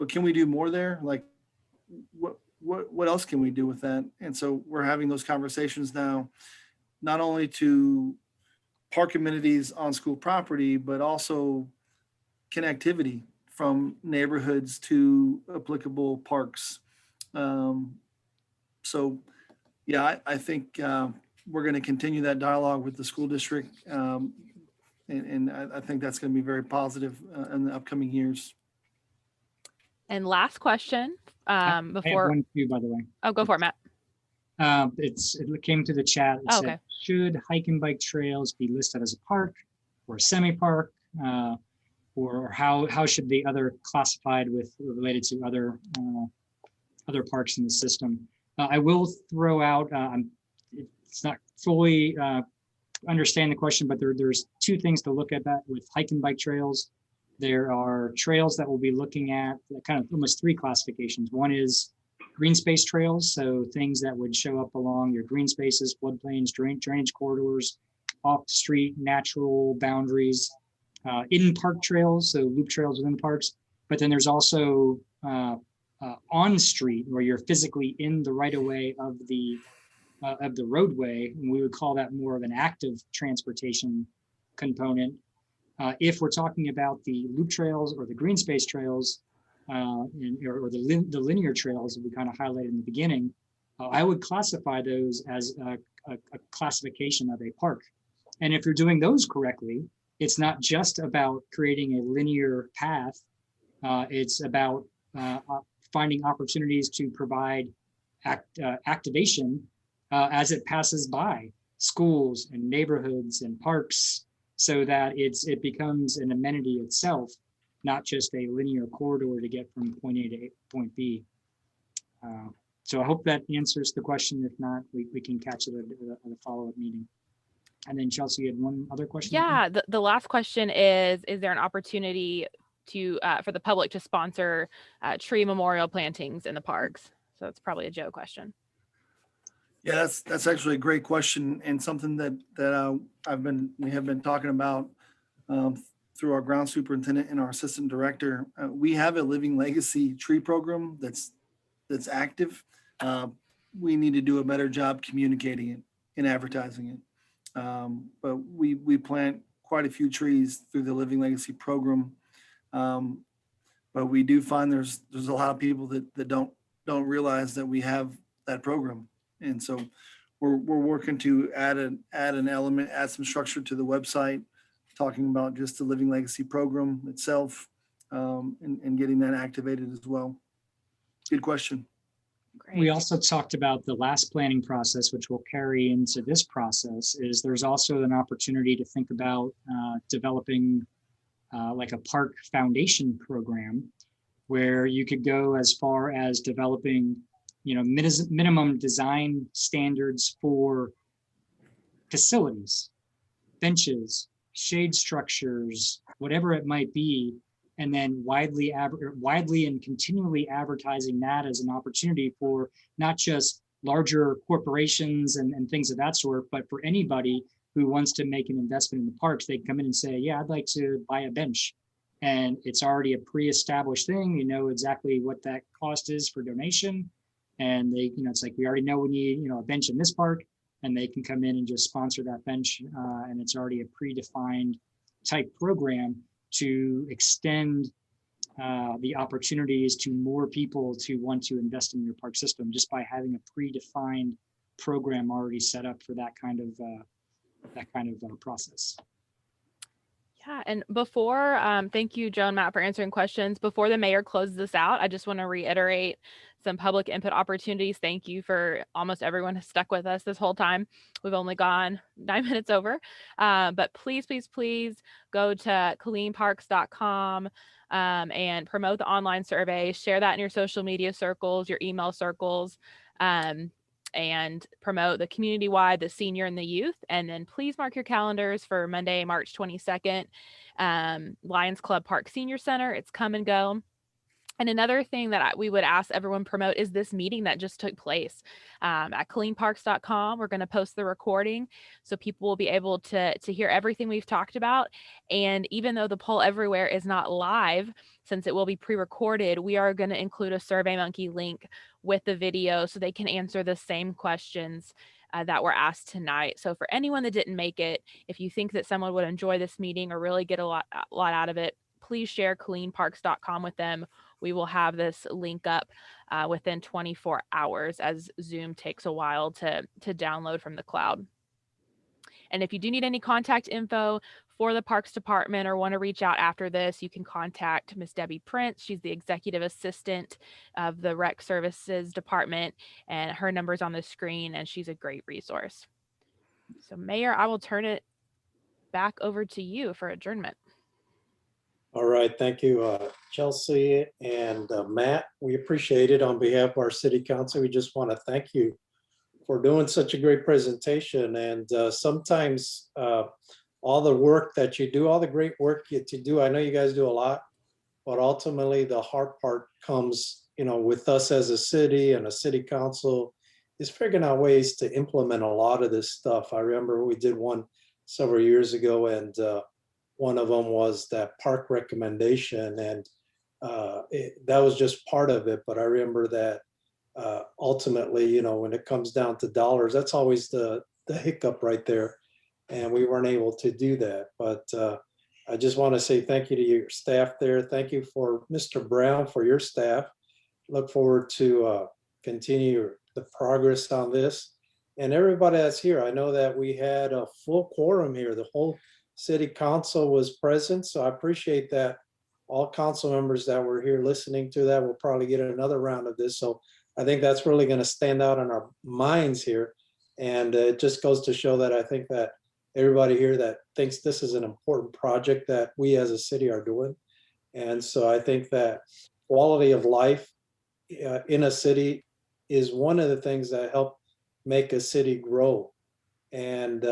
can we do more there? Like what else can we do with that? And so we're having those conversations now, not only to park amenities on school property, but also connectivity from neighborhoods to applicable parks. So yeah, I think we're going to continue that dialogue with the school district. And I think that's going to be very positive in the upcoming years. And last question before. I have one too, by the way. Oh, go for it, Matt. It came to the chat. It said, should hike and bike trails be listed as a park or a semi-park, or how should the other classified with related to other parks in the system? I will throw out. It's not fully understand the question, but there's 2 things to look at that with hike and bike trails. There are trails that we'll be looking at, kind of almost three classifications. One is green space trails, so things that would show up along your green spaces, floodplains, drainage corridors, off the street, natural boundaries, in park trails, so loop trails within parks. But then there's also on street, where you're physically in the right of way of the roadway, and we would call that more of an active transportation component. If we're talking about the loop trails or the green space trails, or the linear trails that we kind of highlighted in the beginning, I would classify those as a classification of a park. And if you're doing those correctly, it's not just about creating a linear path. It's about finding opportunities to provide activation as it passes by schools and neighborhoods and parks, so that it becomes an amenity itself, not just a linear corridor to get from point A to point B. So I hope that answers the question. If not, we can catch it at a follow-up meeting. And then Chelsea, you had one other question? Yeah, the last question is there an opportunity to for the public to sponsor tree memorial plantings in the parks? So it's probably a Joe question. Yeah, that's actually a great question, and something that we have been talking about through our ground superintendent and our assistant director. We have a Living Legacy tree program that's active. We need to do a better job communicating it and advertising it. But we plant quite a few trees through the Living Legacy program. But we do find there's a lot of people that don't realize that we have that program. And so we're working to add an element, add some structure to the website, talking about just the Living Legacy program itself, and getting that activated as well. Good question. Great. We also talked about the last planning process, which will carry into this process, is there's also an opportunity to think about developing like a park foundation program, where you could go as far as developing minimum design standards for facilities, benches, shade structures, whatever it might be, and then widely and continually advertising that as an opportunity for not just larger corporations and things of that sort, but for anybody who wants to make an investment in the parks. They come in and say, yeah, I'd like to buy a bench. And it's already a pre-established thing. You know exactly what that cost is for donation. And they, it's like, we already know we need, a bench in this park, and they can come in and just sponsor that bench. And it's already a predefined type program to extend the opportunities to more people to want to invest in your park system, just by having a predefined program already set up for that kind of process. Yeah, and before, thank you, Joe and Matt, for answering questions. Before the mayor closes this out, I just want to reiterate some public input opportunities. Thank you for almost everyone who stuck with us this whole time. We've only gone 9 minutes over, but please, please, please go to KilleenParks.com and promote the online survey. Share that in your social media circles, your email circles, and promote the community-wide, the senior and the youth. And then please mark your calendars for Monday, March 22nd, Lions Club Park Senior Center. It's come and go. And another thing that we would ask everyone promote is this meeting that just took place at KilleenParks.com. We're going to post the recording so people will be able to hear everything we've talked about. And even though the Poll Everywhere is not live, since it will be pre-recorded, we are going to include a SurveyMonkey link with the video so they can answer the same questions that were asked tonight. So for anyone that didn't make it, if you think that someone would enjoy this meeting or really get a lot out of it, please share KilleenParks.com with them. We will have this link up within 24 hours, as Zoom takes a while to download from the cloud. And if you do need any contact info for the Parks Department or want to reach out after this, you can contact Miss Debbie Prince. She's the executive assistant of the Rec Services Department, and her number's on the screen, and she's a great resource. So Mayor, I will turn it back over to you for adjournment. All right, thank you, Chelsea and Matt. We appreciate it. On behalf of our city council, we just want to thank you for doing such a great presentation. And sometimes all the work that you do, all the great work that you do. I know you guys do a lot, but ultimately the hard part comes, with us as a city and a city council is figuring out ways to implement a lot of this stuff. I remember we did one several years ago, and one of them was that park recommendation, and that was just part of it. But I remember that ultimately, when it comes down to dollars, that's always the hiccup right there. And we weren't able to do that. But I just want to say thank you to your staff there. Thank you for Mr. Brown, for your staff. Look forward to continue the progress on this. And everybody that's here, I know that we had a full quorum here. The whole city council was present. So I appreciate that. All council members that were here listening to that will probably get another round of this. So I think that's really going to stand out in our minds here. And it just goes to show that I think that everybody here that thinks this is an important project that we as a city are doing. And so I think that quality of life in a city is one of the things that help make a city grow. And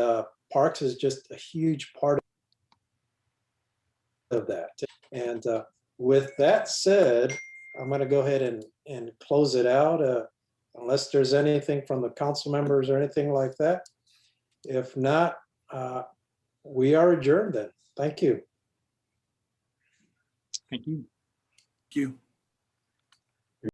parks is just a huge part of that. And with that said, I'm going to go ahead and close it out unless there's anything from the council members or anything like that. If not, we are adjourned then. Thank you. Thank you. Thank you.